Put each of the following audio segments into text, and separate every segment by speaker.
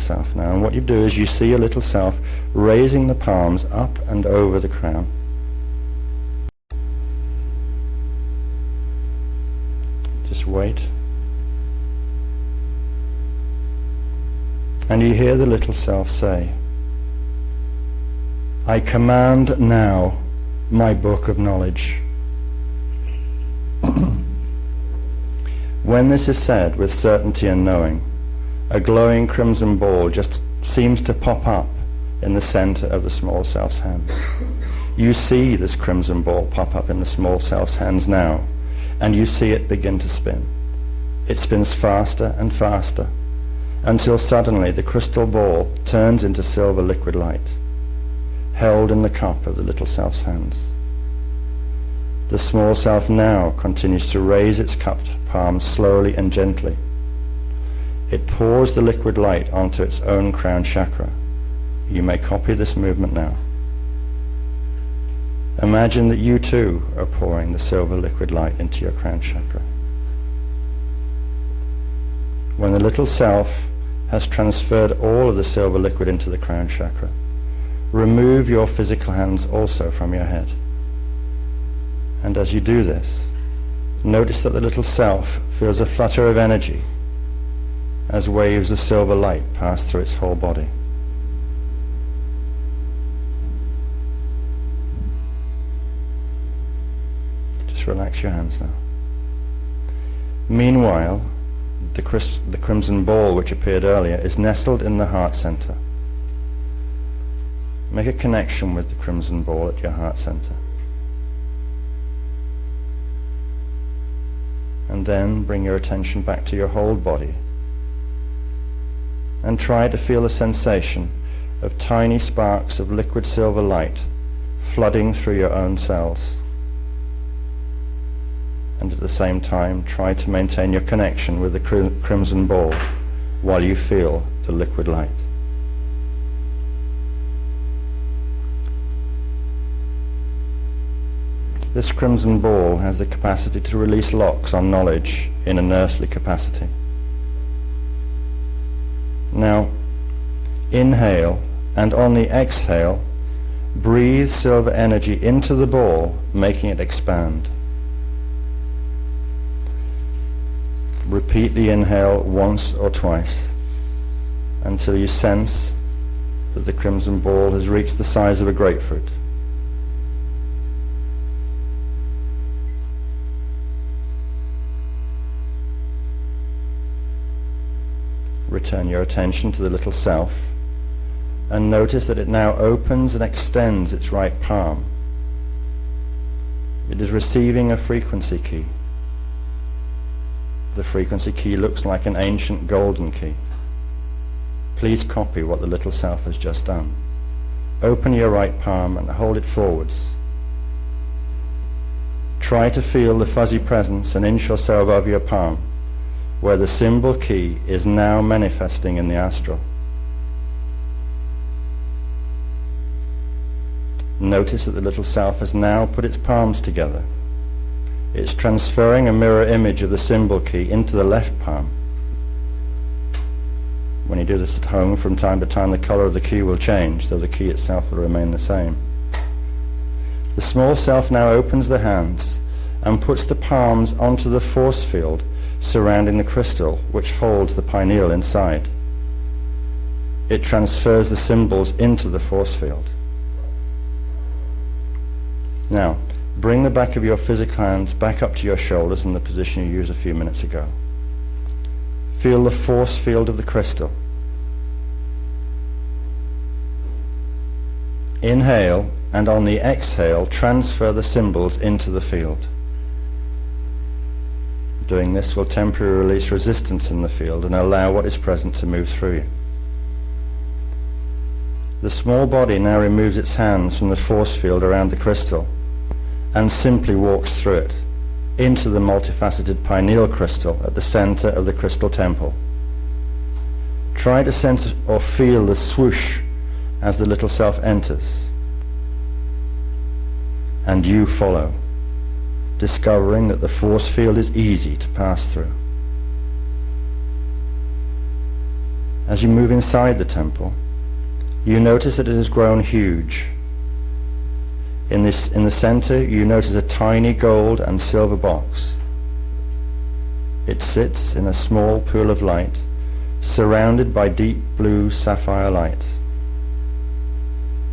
Speaker 1: self now, and what you do is you see your little self raising the palms up and over the crown. Just wait. And you hear the little self say, "I command now my book of knowledge." When this is said with certainty and knowing, a glowing crimson ball just seems to pop up in the center of the small self's hands. You see this crimson ball pop up in the small self's hands now, and you see it begin to spin. It spins faster and faster, until suddenly the crystal ball turns into silver liquid light, held in the cup of the little self's hands. The small self now continues to raise its cupped palms slowly and gently. It pours the liquid light onto its own crown chakra. You may copy this movement now. Imagine that you too are pouring the silver liquid light into your crown chakra. When the little self has transferred all of the silver liquid into the crown chakra, remove your physical hands also from your head. And as you do this, notice that the little self feels a flutter of energy as waves of silver light pass through its whole body. Just relax your hands now. Meanwhile, the crimson ball which appeared earlier is nestled in the heart center. Make a connection with the crimson ball at your heart center. And then bring your attention back to your whole body and try to feel the sensation of tiny sparks of liquid silver light flooding through your own cells. And at the same time try to maintain your connection with the crimson ball while you feel the liquid light. This crimson ball has the capacity to release locks on knowledge in an earthly capacity. Now, inhale, and on the exhale, breathe silver energy into the ball, making it expand. Repeat the inhale once or twice until you sense that the crimson ball has reached the size of a grapefruit. Return your attention to the little self and notice that it now opens and extends its right palm. It is receiving a frequency key. The frequency key looks like an ancient golden key. Please copy what the little self has just done. Open your right palm and hold it forwards. Try to feel the fuzzy presence an inch or so above your palm, where the symbol key is now manifesting in the astral. Notice that the little self has now put its palms together. It's transferring a mirror image of the symbol key into the left palm. When you do this at home, from time to time the color of the key will change, though the key itself will remain the same. The small self now opens the hands and puts the palms onto the force field surrounding the crystal which holds the pineal inside. It transfers the symbols into the force field. Now, bring the back of your physical hands back up to your shoulders in the position you used a few minutes ago. Feel the force field of the crystal. Inhale, and on the exhale, transfer the symbols into the field. Doing this will temporarily release resistance in the field and allow what is present to move through you. The small body now removes its hands from the force field around the crystal and simply walks through it into the multifaceted pineal crystal at the center of the crystal temple. Try to sense or feel the swoosh as the little self enters, and you follow, discovering that the force field is easy to pass through. as you move inside the temple, you notice that it has grown huge. In the center, you notice a tiny gold and silver box. It sits in a small pool of light, surrounded by deep blue sapphire light.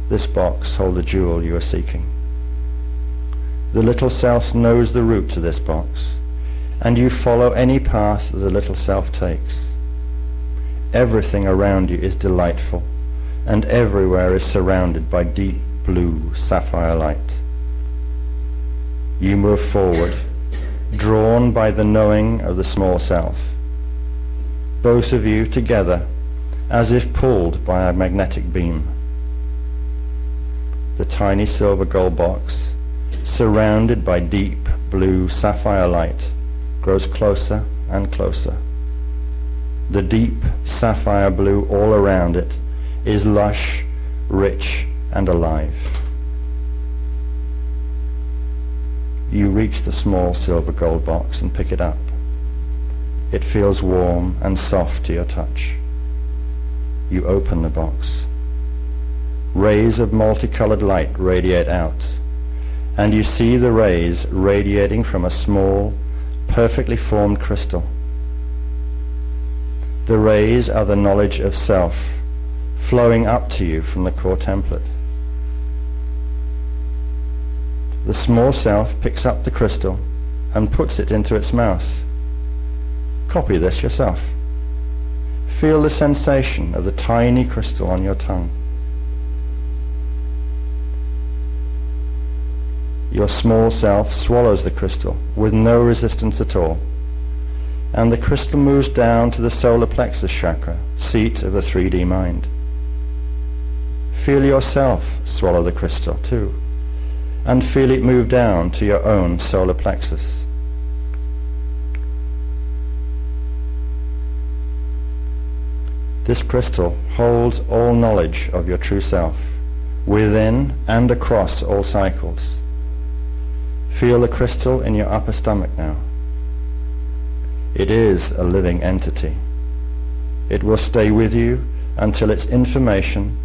Speaker 1: This box holds the jewel you are seeking. The little self knows the route to this box, and you follow any path that the little self takes. Everything around you is delightful, and everywhere is surrounded by deep blue sapphire light. You move forward, drawn by the knowing of the small self, both of you together as if pulled by a magnetic beam. The tiny silver gold box, surrounded by deep blue sapphire light, grows closer and closer. The deep sapphire blue all around it is lush, rich, and alive. You reach the small silver gold box and pick it up. It feels warm and soft to your touch. You open the box. Rays of multicolored light radiate out, and you see the rays radiating from a small, perfectly formed crystal. The rays are the knowledge of self, flowing up to you from the core template. The small self picks up the crystal and puts it into its mouth. Copy this yourself. Feel the sensation of the tiny crystal on your tongue. Your small self swallows the crystal with no resistance at all, and the crystal moves down to the solar plexus chakra, seat of the 3D mind. Feel yourself swallow the crystal too, and feel it move down to your own solar plexus. This crystal holds all knowledge of your true self, within and across all cycles. Feel the crystal in your upper stomach now. It is a living entity. It will stay with you until its information,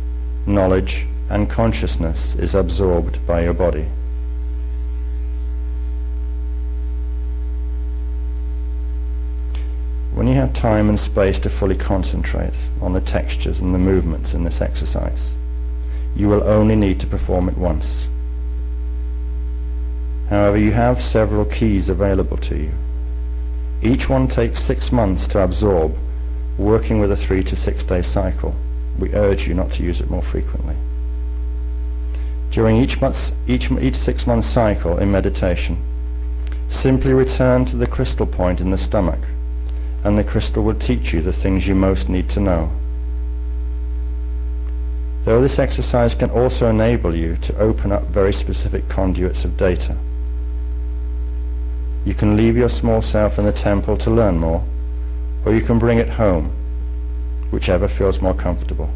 Speaker 1: knowledge, and consciousness is absorbed by your body. When you have time and space to fully concentrate on the textures and the movements in this exercise, you will only need to perform it once. However, you have several keys available to you. Each one takes 6 months to absorb, working with a 3 to 6 day cycle. We urge you not to use it more frequently. During each 6 month cycle in meditation, simply return to the crystal point in the stomach, and the crystal will teach you the things you most need to know. Though this exercise can also enable you to open up very specific conduits of data, you can leave your small self in the temple to learn more, or you can bring it home, whichever feels more comfortable.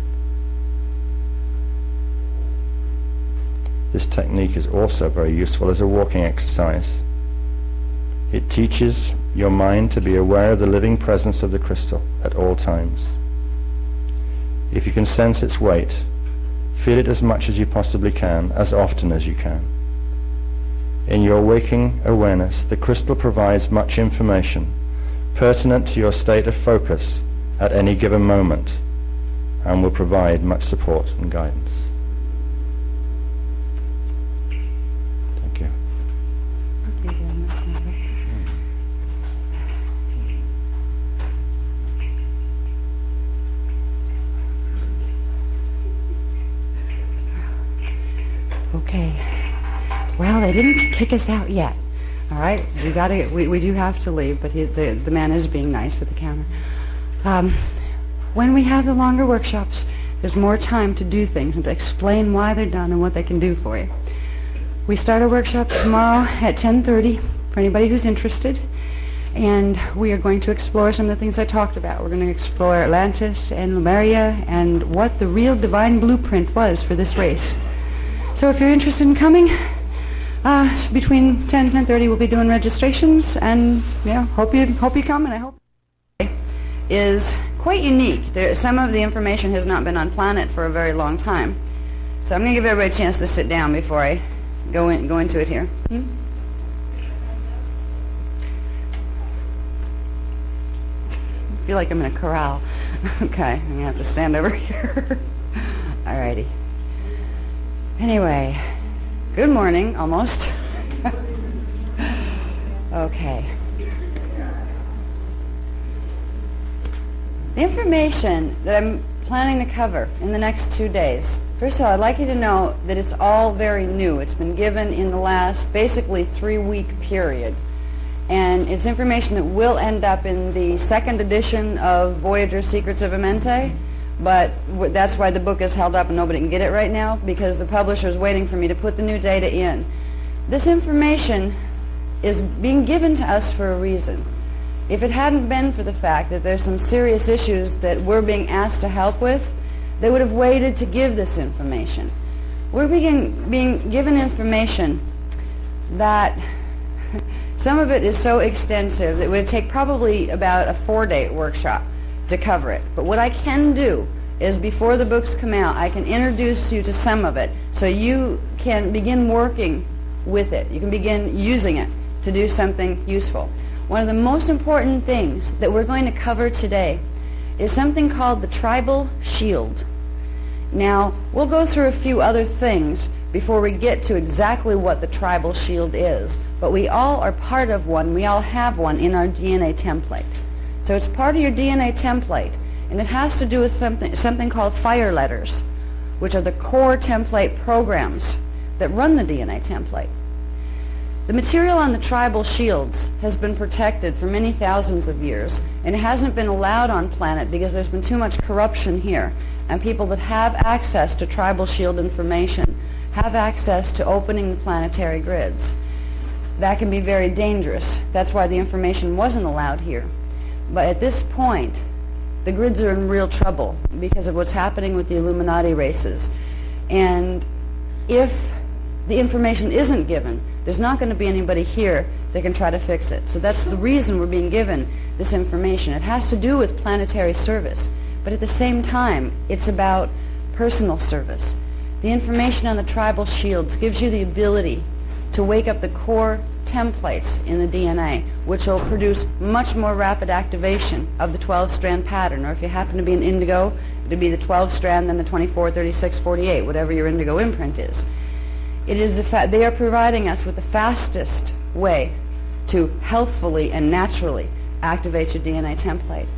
Speaker 1: This technique is also very useful as a walking exercise. It teaches your mind to be aware of the living presence of the crystal at all times. If you can sense its weight, feel it as much as you possibly can, as often as you can. In your waking awareness, the crystal provides much information pertinent to your state of focus at any given moment, and will provide much support and guidance. Thank you.
Speaker 2: Thank you very much, Michael. Okay. Well, they didn't kick us out yet. All right, we do have to leave, but the man is being nice at the counter. When we have the longer workshops, there's more time to do things and to explain why they're done and what they can do for you. We start our workshops tomorrow at 10:30 for anybody who's interested, and we are going to explore some of the things I talked about. We're going to explore Atlantis and Lemuria and what the real divine blueprint was for this race. So if you're interested in coming, between 10 and 10:30 we'll be doing registrations, and hope you come, and I hope is quite unique. Some of the information has not been on planet for a very long time. So I'm going to give everybody a chance to sit down before I go into it here. I feel like I'm in a corral. Okay, I'm going to have to stand over here. Alrighty. Anyway, good morning, almost. Okay. The information that I'm planning to cover in the next 2 days, first of all, I'd like you to know that it's all very new. It's been given in the last basically 3-week period. And it's information that will end up in the second edition of Voyager Secrets of Amenti, but that's why the book is held up and nobody can get it right now, because the publisher is waiting for me to put the new data in. This information is being given to us for a reason. If it hadn't been for the fact that there's some serious issues that we're being asked to help with, they would have waited to give this information. We're being given information that some of it is so extensive that it would take probably about a 4-day workshop to cover it. But what I can do is, before the books come out, I can introduce you to some of it so you can begin working with it. You can begin using it to do something useful. One of the most important things that we're going to cover today is something called the tribal shield. Now, we'll go through a few other things before we get to exactly what the tribal shield is, but we all are part of one. We all have one in our DNA template. So it's part of your DNA template, and it has to do with something called fire letters, which are the core template programs that run the DNA template. The material on the tribal shields has been protected for many thousands of years, and it hasn't been allowed on planet because there's been too much corruption here, and people that have access to tribal shield information have access to opening the planetary grids. That can be very dangerous. That's why the information wasn't allowed here. But at this point, the grids are in real trouble because of what's happening with the Illuminati races. And if the information isn't given, there's not going to be anybody here that can try to fix it. So that's the reason we're being given this information. It has to do with planetary service, but at the same time, it's about personal service. The information on the tribal shields gives you the ability to wake up the core templates in the DNA, which will produce much more rapid activation of the 12-strand pattern, or if you happen to be an indigo, it'll be the 12-strand, then the 24, 36, 48, whatever your indigo imprint is. It is they are providing us with the fastest way to healthfully and naturally activate your DNA template.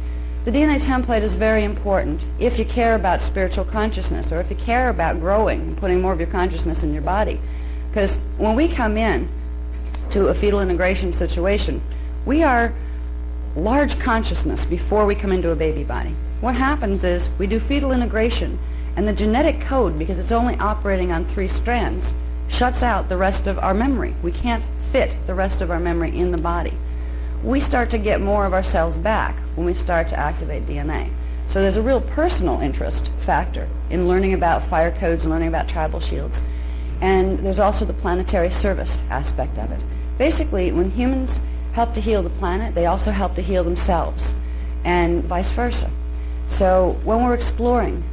Speaker 2: The DNA template is very important if you care about spiritual consciousness, or if you care about growing and putting more of your consciousness in your body. Because when we come in to a fetal integration situation, we are large consciousness before we come into a baby body. What happens is we do fetal integration, and the genetic code, because it's only operating on 3 strands, shuts out the rest of our memory. We can't fit the rest of our memory in the body. We start to get more of ourselves back when we start to activate DNA. So there's a real personal interest factor in learning about fire codes and learning about tribal shields. And there's also the planetary service aspect of it. Basically, when humans help to heal the planet, they also help to heal themselves, and vice versa. So when we're exploring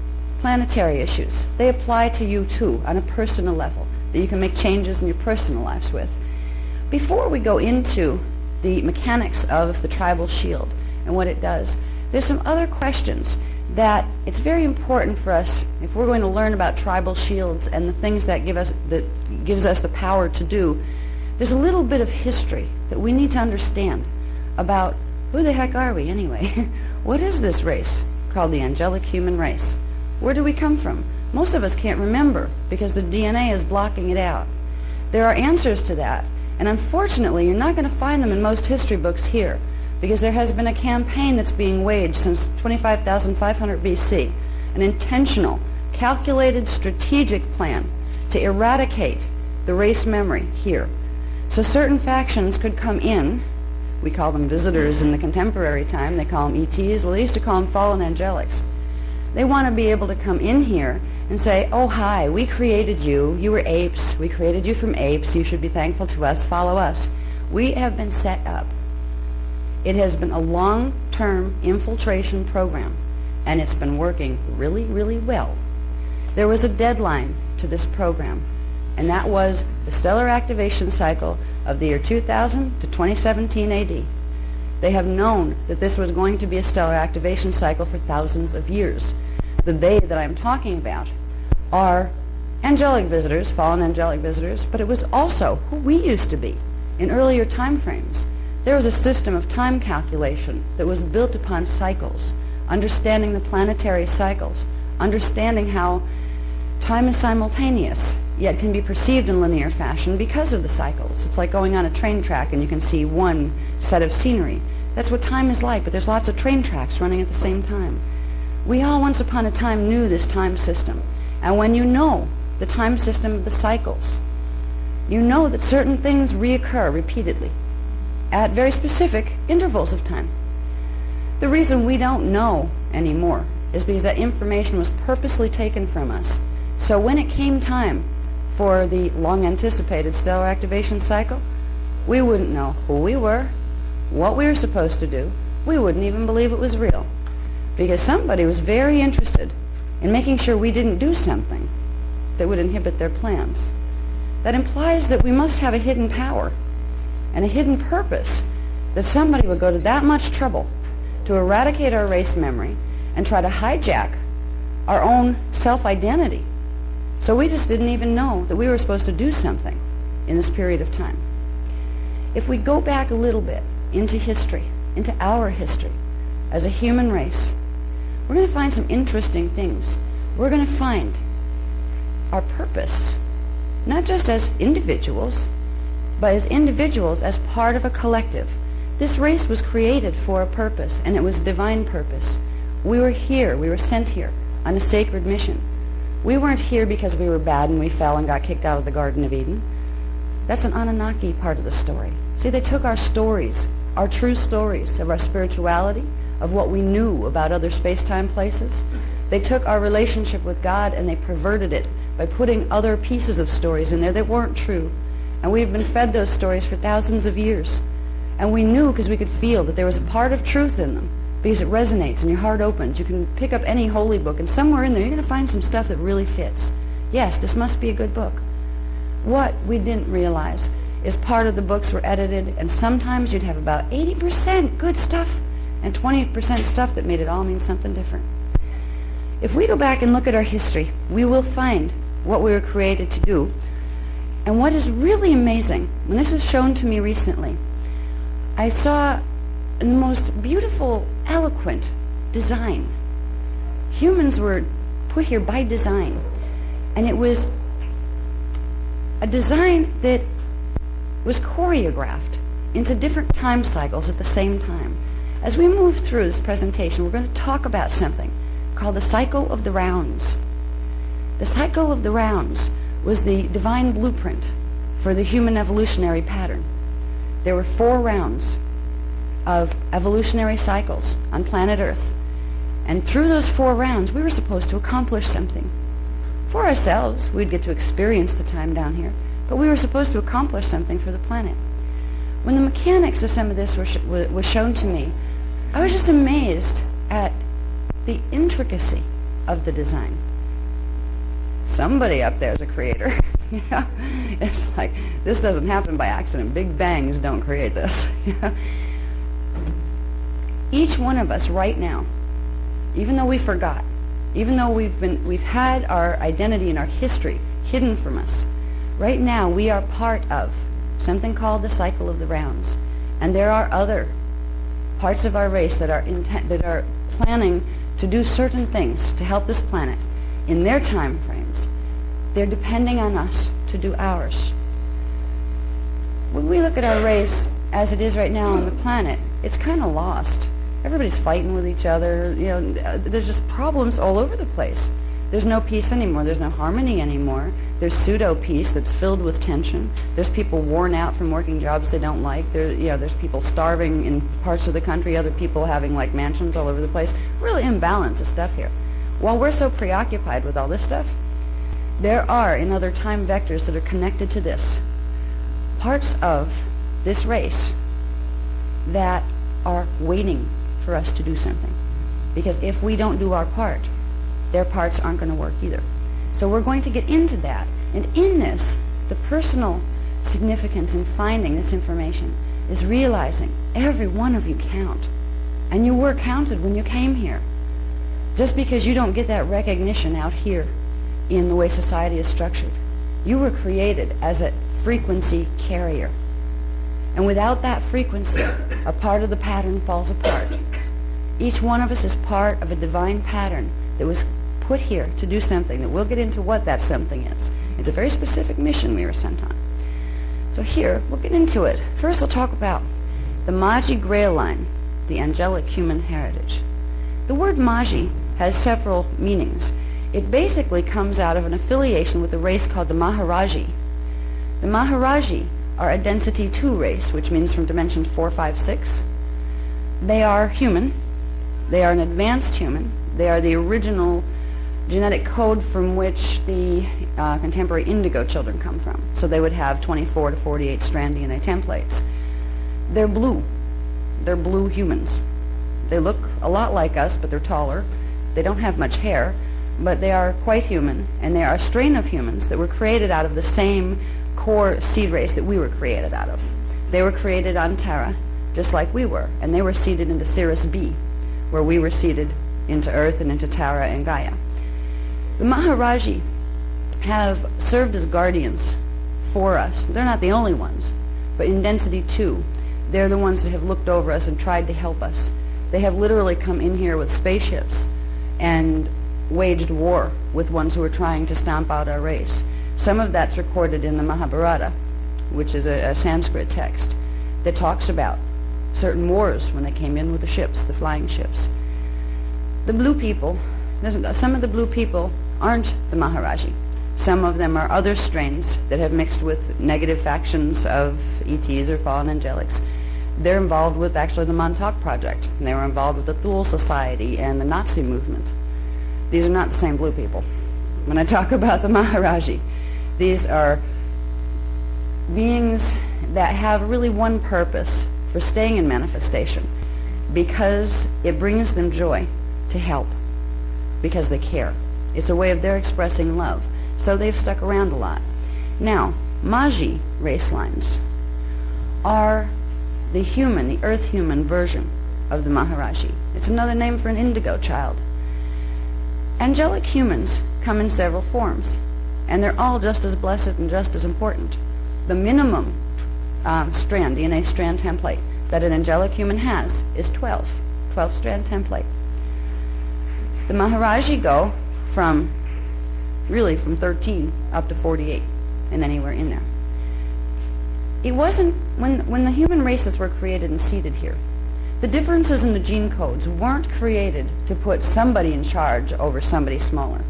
Speaker 2: planetary issues, they apply to you too on a personal level, that you can make changes in your personal lives with. Before we go into the mechanics of the tribal shield and what it does, there's some other questions that it's very important for us, if we're going to learn about tribal shields and the things that gives us the power to do. There's a little bit of history that we need to understand about who the heck are we anyway? What is this race called the angelic human race? Where do we come from? Most of us can't remember because the DNA is blocking it out. There are answers to that, and unfortunately you're not going to find them in most history books here, because there has been a campaign that's being waged since 25,500 BC, an intentional, calculated, strategic plan to eradicate the race memory here. So certain factions could come in. We call them visitors in the contemporary time. They call them ETs. Well, they used to call them fallen angelics. They want to be able to come in here and say, oh, hi, we created you. You were apes. We created you from apes. You should be thankful to us. Follow us. We have been set up. It has been a long-term infiltration program and it's been working really, really well. There was a deadline to this program, and that was the stellar activation cycle of the year 2000 to 2017 AD. They have known that this was going to be a stellar activation cycle for thousands of years. The they that I'm talking about are angelic visitors, fallen angelic visitors, but it was also who we used to be in earlier time frames. There was a system of time calculation that was built upon cycles, understanding the planetary cycles, understanding how time is simultaneous, yet can be perceived in linear fashion because of the cycles. It's like going on a train track and you can see one set of scenery. That's what time is like, but there's lots of train tracks running at the same time. We all once upon a time knew this time system. And when you know the time system of the cycles, you know that certain things reoccur repeatedly at very specific intervals of time. The reason we don't know anymore is because that information was purposely taken from us. So when it came time for the long-anticipated stellar activation cycle, we wouldn't know who we were, what we were supposed to do. We wouldn't even believe it was real, because somebody was very interested in making sure we didn't do something that would inhibit their plans. That implies that we must have a hidden power and a hidden purpose, that somebody would go to that much trouble to eradicate our race memory and try to hijack our own self-identity. So we just didn't even know that we were supposed to do something in this period of time. If we go back a little bit into history, into our history as a human race, we're going to find some interesting things. We're going to find our purpose, not just as individuals, but as individuals as part of a collective. This race was created for a purpose, and it was divine purpose. We were here, we were sent here on a sacred mission. We weren't here because we were bad and we fell and got kicked out of the Garden of Eden. That's an Anunnaki part of the story. See, they took our stories, our true stories of our spirituality, of what we knew about other space-time places. They took our relationship with God and they perverted it by putting other pieces of stories in there that weren't true. And we've been fed those stories for thousands of years. And we knew because we could feel that there was a part of truth in them, because it resonates and your heart opens. You can pick up any holy book, and somewhere in there you're going to find some stuff that really fits. Yes, this must be a good book. What we didn't realize is part of the books were edited, and sometimes you'd have about 80% good stuff and 20% stuff that made it all mean something different. If we go back and look at our history, we will find what we were created to do. And what is really amazing, when this was shown to me recently, I saw the most beautiful, eloquent design. Humans were put here by design. And it was a design that was choreographed into different time cycles at the same time. As we move through this presentation, we're going to talk about something called the cycle of the rounds. The cycle of the rounds was the divine blueprint for the human evolutionary pattern. There were 4 rounds of evolutionary cycles on planet Earth. And through those 4 rounds, we were supposed to accomplish something. For ourselves, we'd get to experience the time down here, but we were supposed to accomplish something for the planet. When the mechanics of some of this was shown to me, I was just amazed at the intricacy of the design. Somebody up there is a creator. You know? It's like, this doesn't happen by accident. Big bangs don't create this. You know? Each one of us right now, even though we forgot, even though we've had our identity and our history hidden from us, right now we are part of something called the cycle of the rounds. And there are other parts of our race that are planning to do certain things to help this planet in their time frames. They're depending on us to do ours. When we look at our race as it is right now on the planet, it's kind of lost. Everybody's fighting with each other. You know, there's just problems all over the place. There's no peace anymore. There's no harmony anymore. There's pseudo-peace that's filled with tension. There's people worn out from working jobs they don't like. There's people starving in parts of the country, other people having like mansions all over the place. Really imbalance of stuff here. While we're so preoccupied with all this stuff, there are, in other time vectors that are connected to this, parts of this race that are waiting for us to do something. Because if we don't do our part, their parts aren't going to work either. So we're going to get into that. And in this, the personal significance in finding this information is realizing every one of you count. And you were counted when you came here. Just because you don't get that recognition out here in the way society is structured, you were created as a frequency carrier. And without that frequency, a part of the pattern falls apart. Each one of us is part of a divine pattern that was put here to do something, that we'll get into what that something is. It's a very specific mission we were sent on. So here, we'll get into it. First, I'll talk about the Magi Grail line, the angelic human heritage. The word Magi has several meanings. It basically comes out of an affiliation with a race called the Maharaji. The Maharaji are a density 2 race, which means from dimension 4, 5, 6. They are human. They are an advanced human. They are the original genetic code from which the contemporary indigo children come from. So they would have 24 to 48 strand DNA templates. They're blue. They're blue humans. They look a lot like us, but they're taller. They don't have much hair, but they are quite human, and they are a strain of humans that were created out of the same core seed race that we were created out of. They were created on Terra, just like we were, and they were seeded into Sirius B, where we were seeded into Earth and into Tara and Gaia. The Maharaji have served as guardians for us. They're not the only ones, but in density 2, they're the ones that have looked over us and tried to help us. They have literally come in here with spaceships and waged war with ones who are trying to stomp out our race. Some of that's recorded in the Mahabharata, which is a Sanskrit text that talks about certain wars when they came in with the ships, the flying ships. The blue people, some of the blue people aren't the Maharaji. Some of them are other strains that have mixed with negative factions of ETs or fallen angelics. They're involved with actually the Montauk Project, and they were involved with the Thule Society and the Nazi movement. These are not the same blue people. When I talk about the Maharaji, these are beings that have really one purpose for staying in manifestation, because it brings them joy to help, because they care. It's a way of their expressing love. So they've stuck around a lot. Now, Magi race lines are the human, the earth human version of the Maharaji. It's another name for an indigo child. Angelic humans come in several forms, and they're all just as blessed and just as important. The minimum DNA strand template that an angelic human has is 12 strand template. The Maharaji go from 13 up to 48 and anywhere in there. It wasn't, when the human races were created and seeded here, the differences in the gene codes weren't created to put somebody in charge over somebody smaller.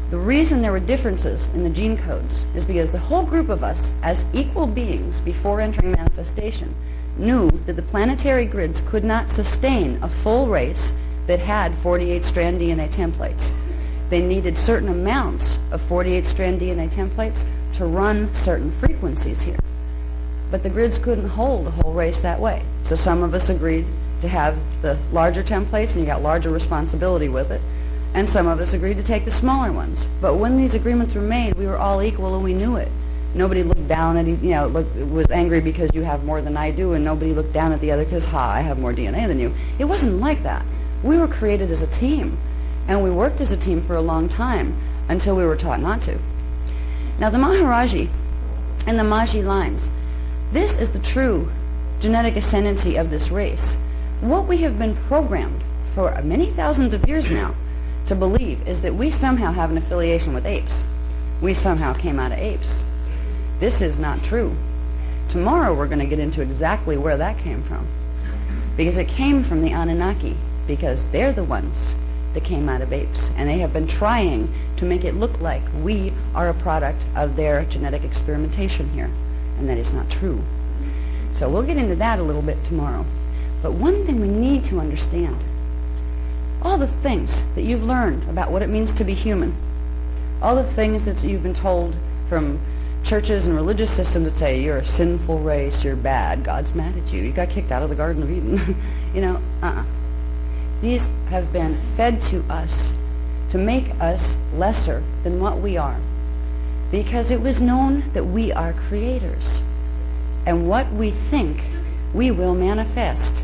Speaker 2: The reason there were differences in the gene codes is because the whole group of us, as equal beings before entering manifestation, knew that the planetary grids could not sustain a full race that had 48 strand DNA templates. They needed certain amounts of 48 strand DNA templates to run certain frequencies here. But the grids couldn't hold a whole race that way. So some of us agreed to have the larger templates, and you got larger responsibility with it. And some of us agreed to take the smaller ones. But when these agreements were made, we were all equal and we knew it. Nobody looked down at, was angry because you have more than I do, and nobody looked down at the other because, I have more DNA than you. It wasn't like that. We were created as a team, and we worked as a team for a long time until we were taught not to. Now, the Maharaji and the Magi lines, this is the true genetic ascendancy of this race. What we have been programmed for many thousands of years now to believe is that we somehow have an affiliation with apes. We somehow came out of apes. This is not true. Tomorrow we're going to get into exactly where that came from. Because it came from the Anunnaki, because they're the ones that came out of apes. And they have been trying to make it look like we are a product of their genetic experimentation here. And that is not true. So we'll get into that a little bit tomorrow. But one thing we need to understand, all the things that you've learned about what it means to be human, all the things that you've been told from churches and religious systems that say you're a sinful race, you're bad, God's mad at you, you got kicked out of the Garden of Eden, These have been fed to us to make us lesser than what we are, because it was known that we are creators, and what we think we will manifest.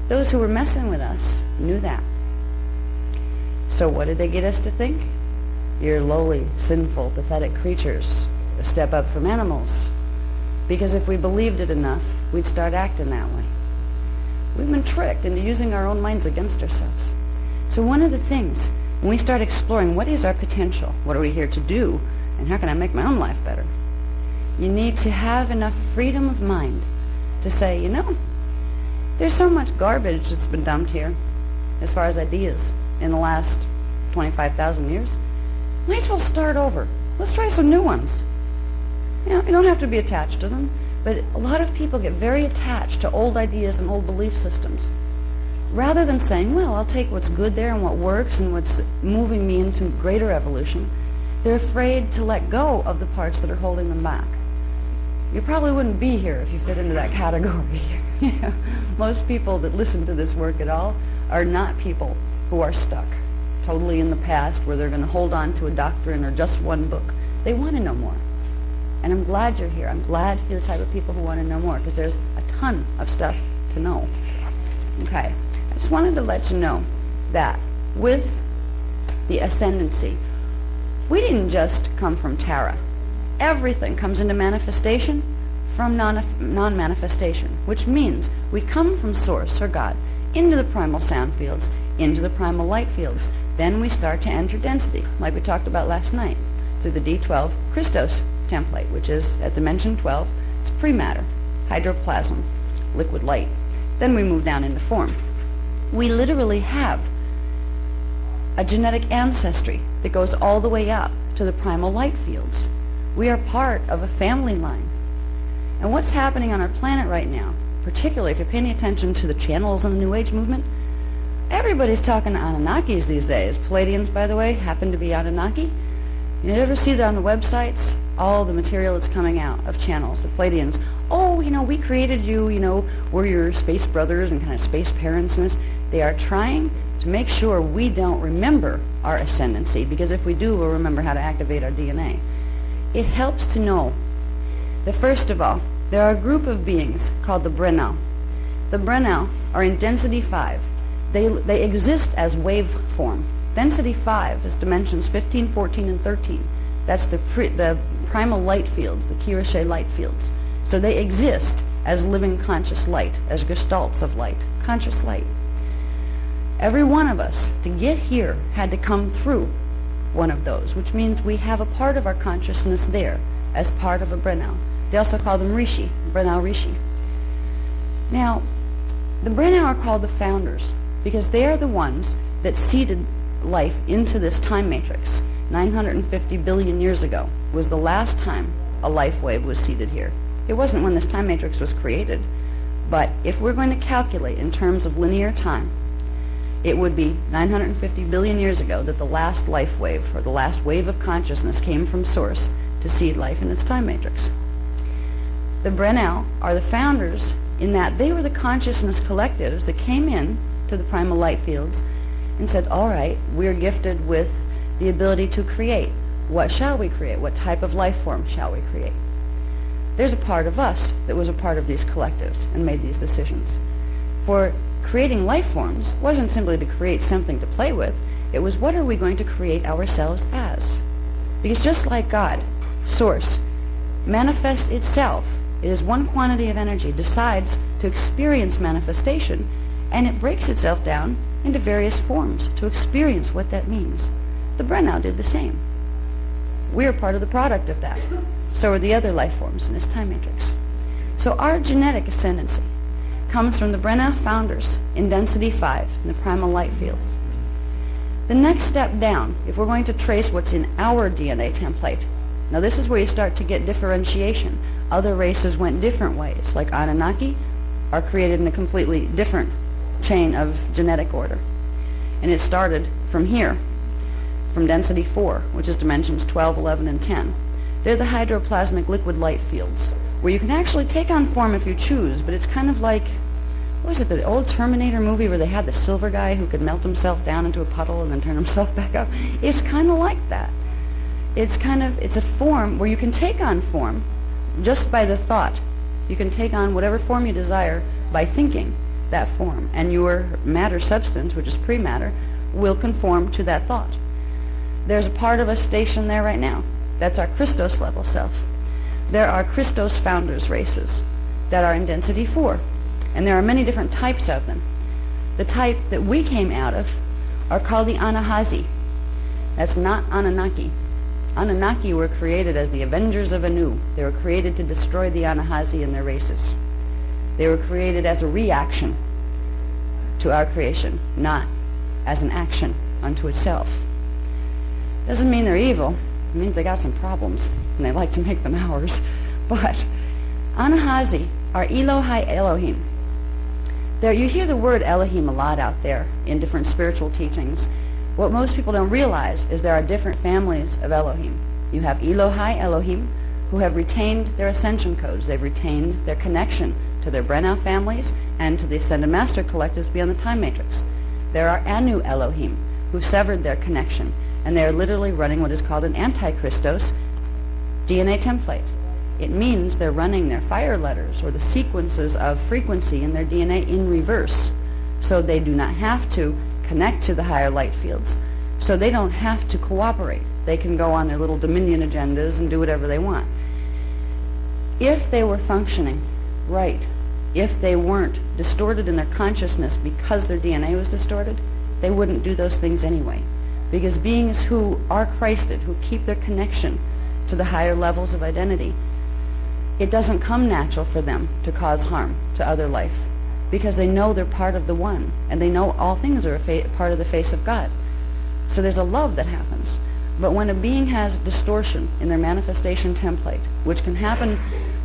Speaker 2: Those who were messing with us knew that. So what did they get us to think? You're lowly, sinful, pathetic creatures, a step up from animals. Because if we believed it enough, we'd start acting that way. We've been tricked into using our own minds against ourselves. So one of the things, when we start exploring what is our potential, what are we here to do, and how can I make my own life better, you need to have enough freedom of mind to say, you know, there's so much garbage that's been dumped here as far as ideas in the last 25,000 years. Might as well start over. Let's try some new ones. You know, you don't have to be attached to them, but a lot of people get very attached to old ideas and old belief systems. Rather than saying, well, I'll take what's good there and what works and what's moving me into greater evolution, they're afraid to let go of the parts that are holding them back. You probably wouldn't be here if you fit into that category. Most people that listen to this work at all are not people who are stuck totally in the past where they're going to hold on to a doctrine or just one book. They want to know more. And I'm glad you're here. I'm glad you're the type of people who want to know more, because there's a ton of stuff to know. Okay. I just wanted to let you know that with the ascendancy, we didn't just come from Tara. Everything comes into manifestation from non-manifestation, which means we come from Source, or God, into the primal sound fields, into the primal light fields. Then we start to enter density, like we talked about last night, through the D12 Christos template, which is at dimension 12. It's pre-matter, hydroplasm, liquid light. Then we move down into form. We literally have a genetic ancestry that goes all the way up to the primal light fields. We are part of a family line. And what's happening on our planet right now, particularly if you're paying attention to the channels in the New Age movement, everybody's talking to Anunnakis these days. Palladians, by the way, happen to be Anunnaki. You ever see that on the websites? All the material that's coming out of channels, the Palladians. Oh, you know, we created you, you know, we're your space brothers and kind of space parents and this. They are trying to make sure we don't remember our ascendancy, because if we do, we'll remember how to activate our DNA. It helps to know that, first of all, there are a group of beings called the Brennau. The Brennau are in density 5. They exist as wave form. Density 5 is dimensions 15, 14, and 13. That's the primal light fields, the Kirche light fields. So they exist as living conscious light, as gestalts of light, conscious light. Every one of us, to get here, had to come through one of those, which means we have a part of our consciousness there as part of a Brennau. They also call them Rishi, Brennau Rishi. Now, the Brennau are called the founders because they are the ones that seeded life into this time matrix. 950 billion years ago was the last time a life wave was seeded here. It wasn't when this time matrix was created, but if we're going to calculate in terms of linear time, it would be 950 billion years ago that the last life wave, or the last wave of consciousness, came from Source to seed life in its time matrix. The Brennau are the founders in that they were the consciousness collectives that came in to the primal light fields and said, all right, we're gifted with the ability to create. What shall we create? What type of life form shall we create? There's a part of us that was a part of these collectives and made these decisions. For creating life forms wasn't simply to create something to play with. It was, what are we going to create ourselves as? Because just like God, Source, manifests itself, it is one quantity of energy, decides to experience manifestation, and it breaks itself down into various forms to experience what that means. The Brennau did the same. We're part of the product of that. So are the other life forms in this time matrix. So our genetic ascendancy comes from the Brennau founders in density 5 in the primal light fields. The next step down, if we're going to trace what's in our DNA template, now this is where you start to get differentiation. Other races went different ways, like Anunnaki are created in a completely different chain of genetic order. And it started from here, from density 4, which is dimensions 12, 11, and 10. They're the hydroplasmic liquid light fields, where you can actually take on form if you choose, but it's kind of like what was it, the old Terminator movie where they had the silver guy who could melt himself down into a puddle and then turn himself back up? It's kind of like that. It's a form where you can take on form just by the thought. You can take on whatever form you desire by thinking that form, and your matter substance, which is pre-matter, will conform to that thought. There's a part of us stationed there right now. That's our Christos level self. There are Christos founders races that are in density 4, and there are many different types of them. The type that we came out of are called the Anahazi. That's not Anunnaki. Anunnaki were created as the avengers of Anu. They were created to destroy the Anahazi and their races. They were created as a reaction to our creation, not as an action unto itself. Doesn't mean they're evil. It means they got some problems, and they like to make them ours. But Anahazi are Elohai Elohim. There, you hear the word Elohim a lot out there in different spiritual teachings. What most people don't realize is there are different families of Elohim. You have Elohai Elohim, who have retained their ascension codes. They've retained their connection to their Brenau families and to the Ascended Master collectives beyond the time matrix. There are Anu Elohim, who severed their connection, and they are literally running what is called an anti-Christos DNA template. It means they're running their fire letters or the sequences of frequency in their DNA in reverse, so they do not have to connect to the higher light fields, so they don't have to cooperate. They can go on their little dominion agendas and do whatever they want. If they were functioning right, if they weren't distorted in their consciousness because their DNA was distorted, they wouldn't do those things anyway. Because beings who are Christed, who keep their connection to the higher levels of identity, it doesn't come natural for them to cause harm to other life, because they know they're part of the one, and they know all things are part of the face of God. So there's a love that happens. But when a being has distortion in their manifestation template, which can happen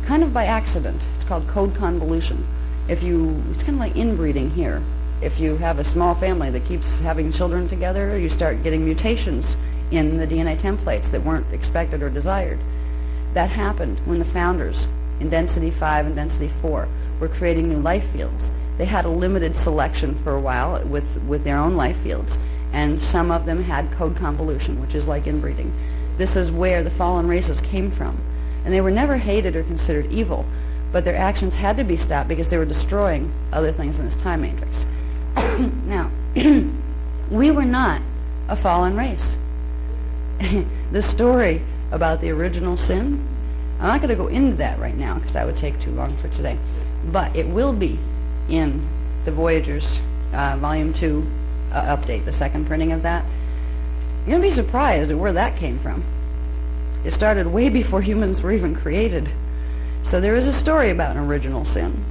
Speaker 2: kind of by accident, it's called code convolution. It's kind of like inbreeding here. If you have a small family that keeps having children together, you start getting mutations in the DNA templates that weren't expected or desired. That happened when the founders in density 5 and density 4 were creating new life fields. They had a limited selection for a while with their own life fields, and some of them had code convolution, which is like inbreeding. This is where the fallen races came from. And they were never hated or considered evil, but their actions had to be stopped because they were destroying other things in this time matrix. Now, we were not a fallen race. The story about the original sin, I'm not going to go into that right now because that would take too long for today, but it will be in the Voyagers Volume 2 update, the second printing of that. You're going to be surprised at where that came from. It started way before humans were even created. So there is a story about an original sin.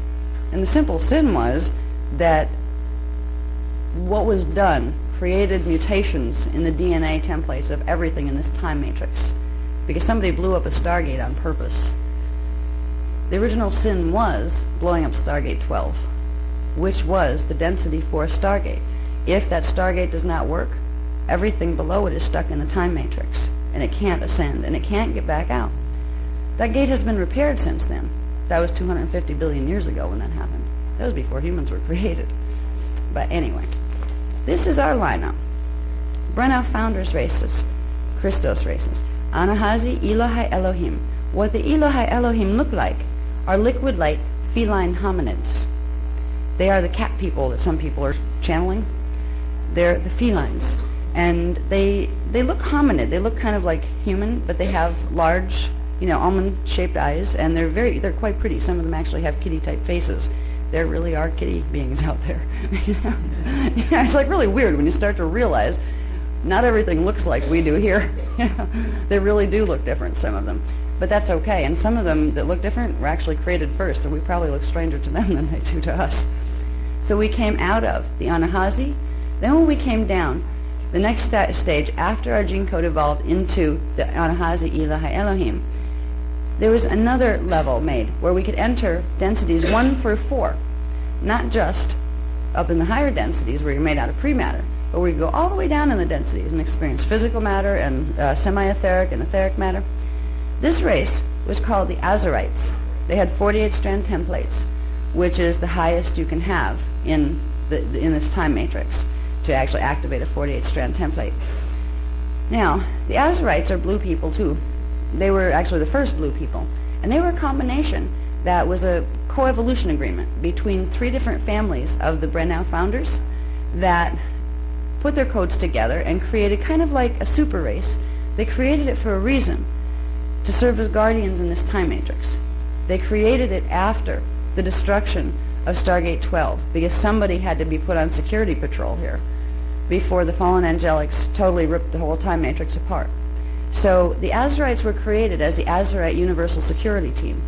Speaker 2: And the simple sin was that what was done created mutations in the DNA templates of everything in this time matrix, because somebody blew up a Stargate on purpose. The original sin was blowing up Stargate 12, which was the density 4 Stargate. If that Stargate does not work, everything below it is stuck in the time matrix, and it can't ascend, and it can't get back out. That gate has been repaired since then. That was 250 billion years ago when that happened. That was before humans were created. But anyway, this is our lineup. Brenau founders races, Christos races, Anahazi, Elohai Elohim. What the Elohai Elohim look like are liquid light feline hominids. They are the cat people that some people are channeling. They're the felines. And they look hominid. They look kind of like human, but they have large, almond-shaped eyes, and they're quite pretty. Some of them actually have kitty-type faces. There really are kitty beings out there. It's like really weird when you start to realize not everything looks like we do here. They really do look different, some of them. But that's okay. And some of them that look different were actually created first, so we probably look stranger to them than they do to us. So we came out of the Anahazi. Then when we came down, the next stage, after our gene code evolved into the Anahazi Elohai Elohim, there was another level made where we could enter densities 1 through 4, not just up in the higher densities where you're made out of pre-matter, but we could go all the way down in the densities and experience physical matter and semi-etheric and etheric matter. This race was called the Azarites. They had 48 strand templates. which is the highest you can have in this time matrix to actually activate a 48-strand template. Now, the Azarites are blue people too. They were actually the first blue people, and they were a combination that was a coevolution agreement between 3 different families of the Brennau founders that put their codes together and created kind of like a super race. They created it for a reason, to serve as guardians in this time matrix. They created it after the destruction of Stargate 12 because somebody had to be put on security patrol here before the fallen angelics totally ripped the whole time matrix apart. So the Azarites were created as the Azarite Universal Security Team.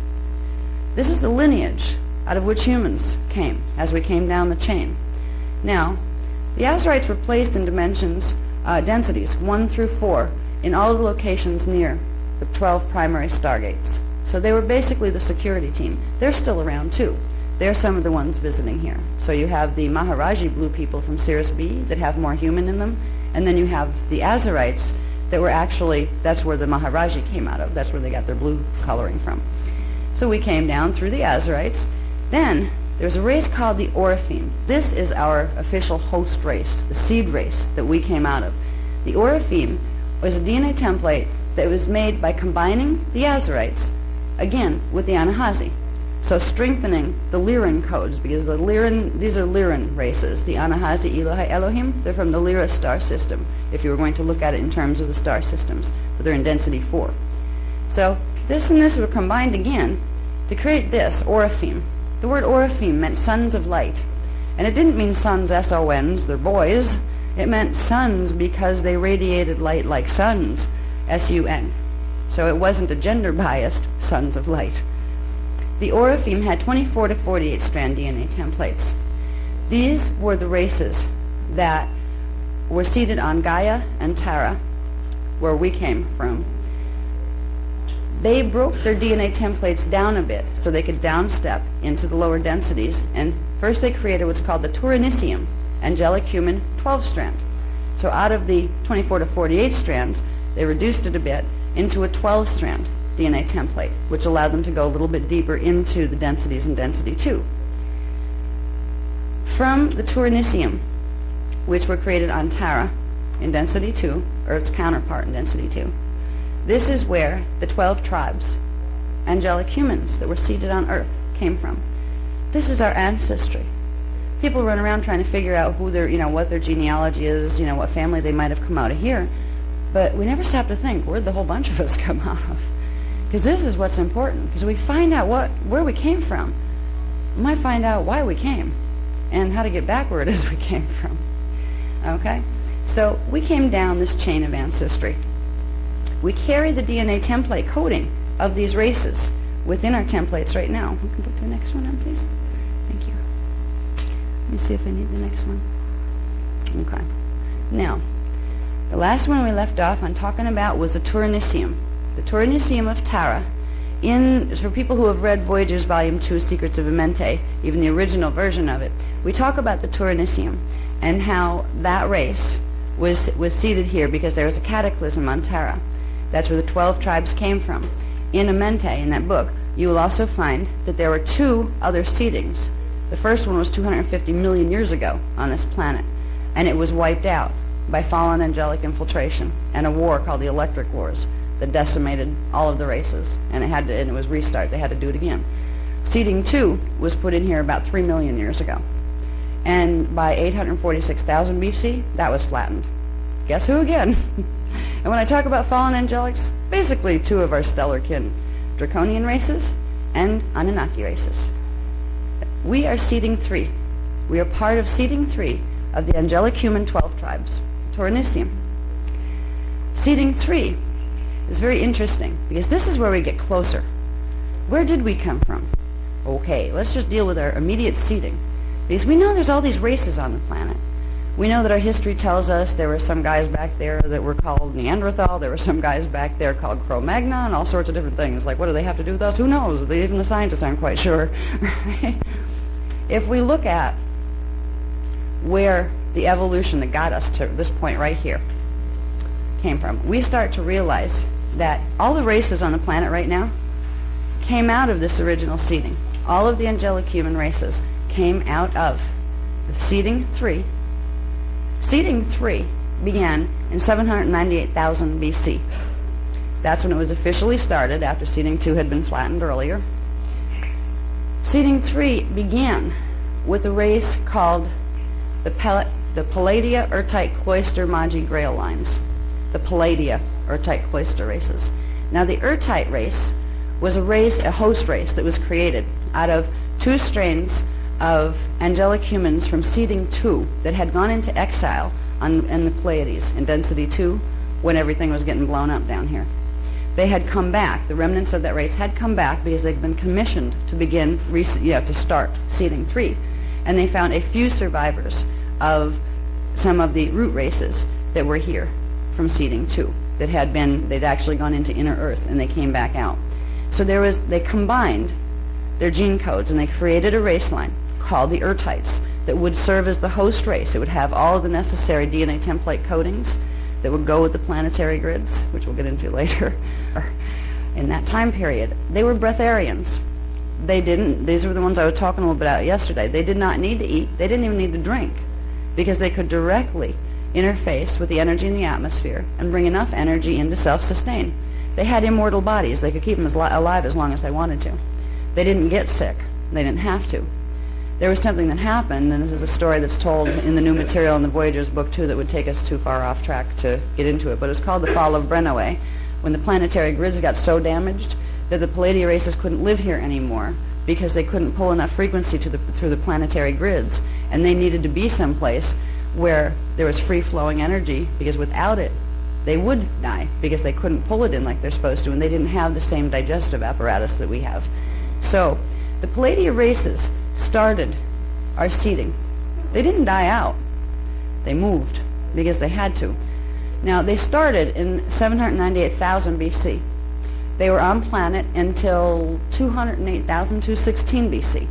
Speaker 2: This is the lineage out of which humans came as we came down the chain. Now, the Azarites were placed in dimensions, densities 1 through 4 in all the locations near the 12 primary stargates. So they were basically the security team. They're still around too. They're some of the ones visiting here. So you have the Maharaji blue people from Sirius B that have more human in them, and then you have the Azarites that were actually, that's where the Maharaji came out of. That's where they got their blue coloring from. So we came down through the Azarites. Then there's a race called the Orifeme. This is our official host race, the seed race that we came out of. The Orifeme was a DNA template that was made by combining the Azarites, again, with the Anahazi. So strengthening the Lyran codes, because these are Lyran races. The Anahazi, Elohi, Elohim, they're from the Lyra star system, if you were going to look at it in terms of the star systems, but they're in density 4. So this and this were combined again to create this, Orifeme. The word Orifeme meant sons of light. And it didn't mean sons, S-O-Ns, they're boys. It meant sons because they radiated light like suns, S-U-N. So it wasn't a gender-biased sons of light. The Orifeme had 24 to 48 strand DNA templates. These were the races that were seated on Gaia and Tara, where we came from. They broke their DNA templates down a bit so they could downstep into the lower densities, and first they created what's called the Turinicium, angelic human 12-strand. So out of the 24 to 48 strands, they reduced it a bit into a 12-strand DNA template, which allowed them to go a little bit deeper into the densities in density 2. From the Turinicium, which were created on Tara in density 2, Earth's counterpart in density 2, this is where the 12 tribes, angelic humans that were seated on Earth, came from. This is our ancestry. People run around trying to figure out who their, what their genealogy is, what family they might have come out of here. But we never stop to think, where'd the whole bunch of us come out of? Because this is what's important. Because we find out where we came from, we might find out why we came and how to get back where it is we came from. Okay? So we came down this chain of ancestry. We carry the DNA template coding of these races within our templates right now. We can put the next one on, please. Thank you. Let me see if I need the next one. Okay. Now, the last one we left off on talking about was the Turinicium. The Turinicium of Tara. For people who have read Voyagers Volume 2, Secrets of Amente, even the original version of it, we talk about the Turinicium and how that race was seated here because there was a cataclysm on Tara. That's where the 12 tribes came from. In Amente, in that book, you will also find that there were 2 other seedings. The first one was 250 million years ago on this planet, and it was wiped out by fallen angelic infiltration and a war called the Electric Wars that decimated all of the races, and it was restart. They had to do it again. Seeding 2 was put in here about 3 million years ago, and by 846,000 BC, that was flattened. Guess who again? And when I talk about fallen angelics, basically 2 of our stellar kin, Draconian races and Anunnaki races. We are seeding 3. We are part of seeding 3 of the angelic human 12 tribes, Turinicium. Seeding 3 is very interesting because this is where we get closer. Where did we come from? Okay, let's just deal with our immediate seeding, because we know there's all these races on the planet. We know that our history tells us there were some guys back there that were called Neanderthal, there were some guys back there called Cro-Magnon, and all sorts of different things. Like, what do they have to do with us? Who knows? Even the scientists aren't quite sure. Right? If we look at where the evolution that got us to this point right here came from, we start to realize that all the races on the planet right now came out of this original seeding. all of the angelic human races came out of the seeding 3. Seeding 3 began in 798,000 BC. That's when it was officially started, after seeding 2 had been flattened earlier. Seeding 3 began with a race called the Palladia, Urtite, Cloister, Magi, Grail lines. The Palladia, Urtite, Cloister races. Now the Urtite race was a host race that was created out of 2 strains of angelic humans from seeding 2 that had gone into exile in the Pleiades in density 2 when everything was getting blown up down here. They had come back. The remnants of that race had come back because they'd been commissioned to begin to start seeding 3, and they found a few survivors of some of the root races that were here from seeding 2 they'd actually gone into inner Earth, and they came back out. So they combined their gene codes and they created a race line called the Urtites that would serve as the host race. It would have all of the necessary DNA template codings that would go with the planetary grids, which we'll get into later. In that time period, they were breatharians. These were the ones I was talking a little bit about yesterday. They did not need to eat. They didn't even need to drink because they could directly interface with the energy in the atmosphere and bring enough energy in to self-sustain. They had immortal bodies. They could keep them alive as long as they wanted to. They didn't get sick. They didn't have to. There was something that happened, and this is a story that's told in the new material in the Voyagers book 2 that would take us too far off track to get into it, but it's called the Fall of Brennoe, when the planetary grids got so damaged that the Palladia races couldn't live here anymore because they couldn't pull enough frequency through the planetary grids, and they needed to be someplace where there was free-flowing energy, because without it, they would die because they couldn't pull it in like they're supposed to, and they didn't have the same digestive apparatus that we have. So the Palladia races started our seeding. They didn't die out. They moved because they had to. Now, they started in 798,000 BC. They were on planet until 208,216 BC,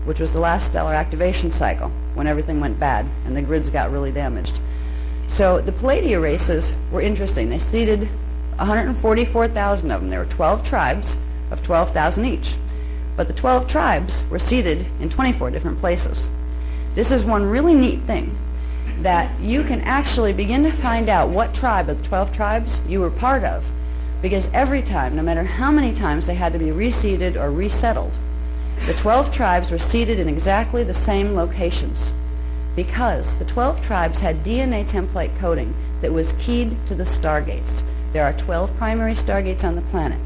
Speaker 2: which was the last stellar activation cycle when everything went bad and the grids got really damaged. So the Palladia races were interesting. They seeded 144,000 of them. There were 12 tribes of 12,000 each. But the 12 tribes were seated in 24 different places. This is one really neat thing, that you can actually begin to find out what tribe of the 12 tribes you were part of, because every time, no matter how many times they had to be reseeded or resettled, the 12 tribes were seated in exactly the same locations, because the 12 tribes had DNA template coding that was keyed to the stargates. There are 12 primary stargates on the planet,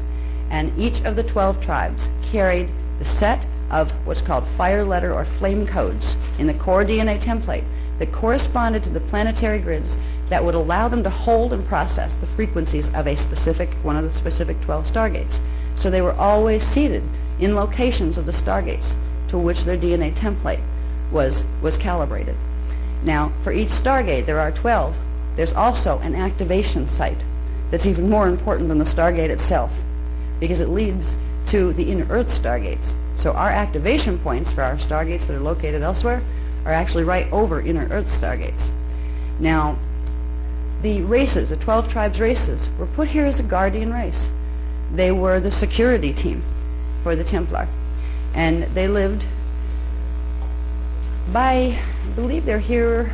Speaker 2: and each of the 12 tribes carried the set of what's called fire letter or flame codes in the core DNA template that corresponded to the planetary grids that would allow them to hold and process the frequencies of one of the specific 12 stargates. So they were always seated in locations of the stargates to which their DNA template was calibrated. Now, for each stargate, there are 12. There's also an activation site that's even more important than the stargate itself, because it leads to the inner Earth stargates. So our activation points for our stargates that are located elsewhere are actually right over inner Earth stargates. Now, the 12 tribes races, were put here as a guardian race. They were the security team for the Templar. And they lived I believe they're here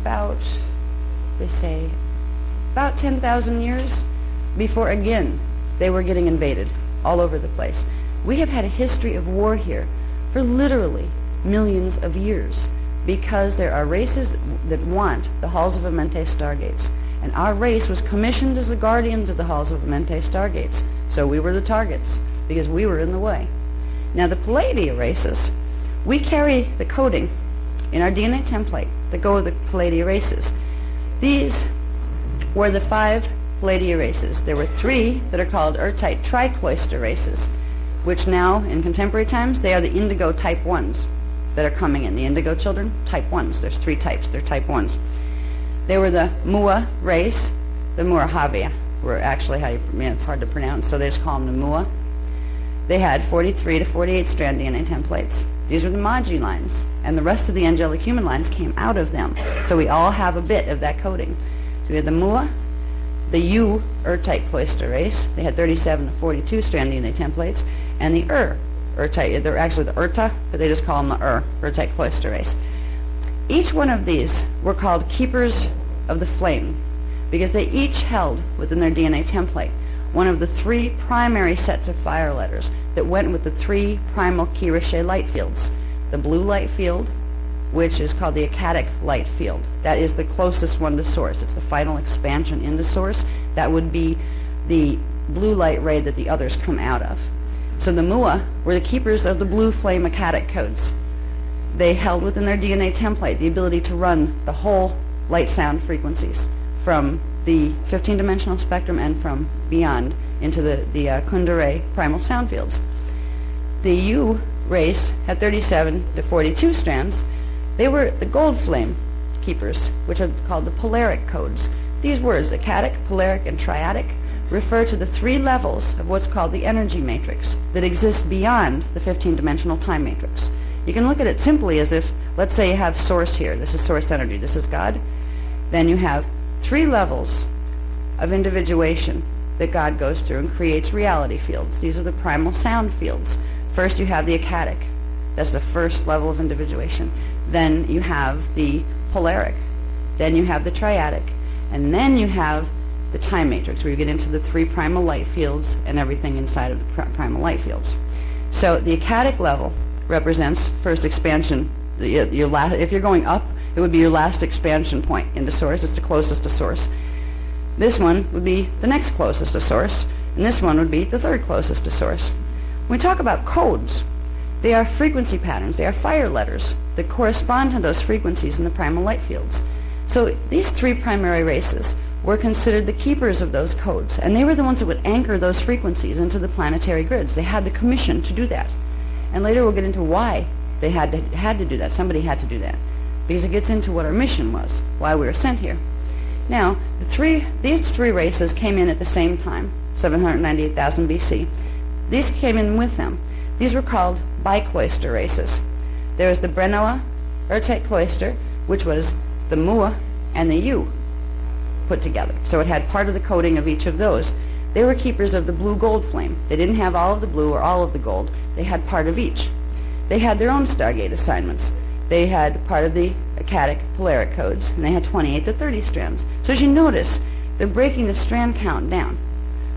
Speaker 2: about 10,000 years before, again, they were getting invaded all over the place. We have had a history of war here for literally millions of years because there are races that want the Halls of Amente stargates. And our race was commissioned as the guardians of the Halls of Amente stargates. So we were the targets because we were in the way. Now the Palladia races, we carry the coding in our DNA template that go with the Palladia races. These were the 5 Palladia races. There were 3 that are called Urtite tricloister races, which now, in contemporary times, they are the indigo type 1s that are coming in. The indigo children, type 1s. There's 3 types. They're type 1s. They were the Mua race, the Muirahavia, were actually it's hard to pronounce, so they just call them the Mua. They had 43 to 48 strand DNA templates. These were the Magi lines, and the rest of the angelic human lines came out of them. So we all have a bit of that coding. So we had the Mua, the U Urtite cloister race. They had 37 to 42 strand DNA templates, and the they're actually the Urta, but they just call them the Urtite cloister race. Each one of these were called keepers of the flame because they each held within their DNA template one of the three primary sets of fire letters that went with the three primal Key-Riche light fields. The blue light field, which is called the Akkadic light field. That is the closest one to source. It's the final expansion into source. That would be the blue light ray that the others come out of. So the Mua were the keepers of the blue flame Akkadic codes. They held within their DNA template the ability to run the whole light sound frequencies from the 15-dimensional spectrum and from beyond into the Kundera primal sound fields. The U race had 37 to 42 strands. They were the gold flame keepers, which are called the polaric codes. These words, Akkadic, polaric, and triadic, refer to the three levels of what's called the energy matrix that exists beyond the 15-dimensional time matrix. You can look at it simply as if, let's say you have source here. This is source energy. This is God. Then you have three levels of individuation that God goes through and creates reality fields. These are the primal sound fields. First you have the Akkadic. That's the first level of individuation. Then you have the polaric. Then you have the triadic. And then you have the time matrix, where you get into the three primal light fields and everything inside of the primal light fields. So the Akkadic level represents first expansion. If you're going up, it would be your last expansion point into source. It's the closest to source. This one would be the next closest to source, and this one would be the third closest to source. When we talk about codes, they are frequency patterns. They are fire letters that correspond to those frequencies in the primal light fields. So these three primary races were considered the keepers of those codes, and they were the ones that would anchor those frequencies into the planetary grids. They had the commission to do that. And later we'll get into why they had to do that. Somebody had to do that, because it gets into what our mission was, why we were sent here. Now, these three races came in at the same time, 798,000 BC. These came in with them. These were called bicloister races. There was the Brenoa Urtite cloister, which was the Mua and the U put together. So it had part of the coding of each of those. They were keepers of the blue-gold flame. They didn't have all of the blue or all of the gold. They had part of each. They had their own Stargate assignments. They had part of the Akkadic polaric codes, and they had 28 to 30 strands. So as you notice, they're breaking the strand count down,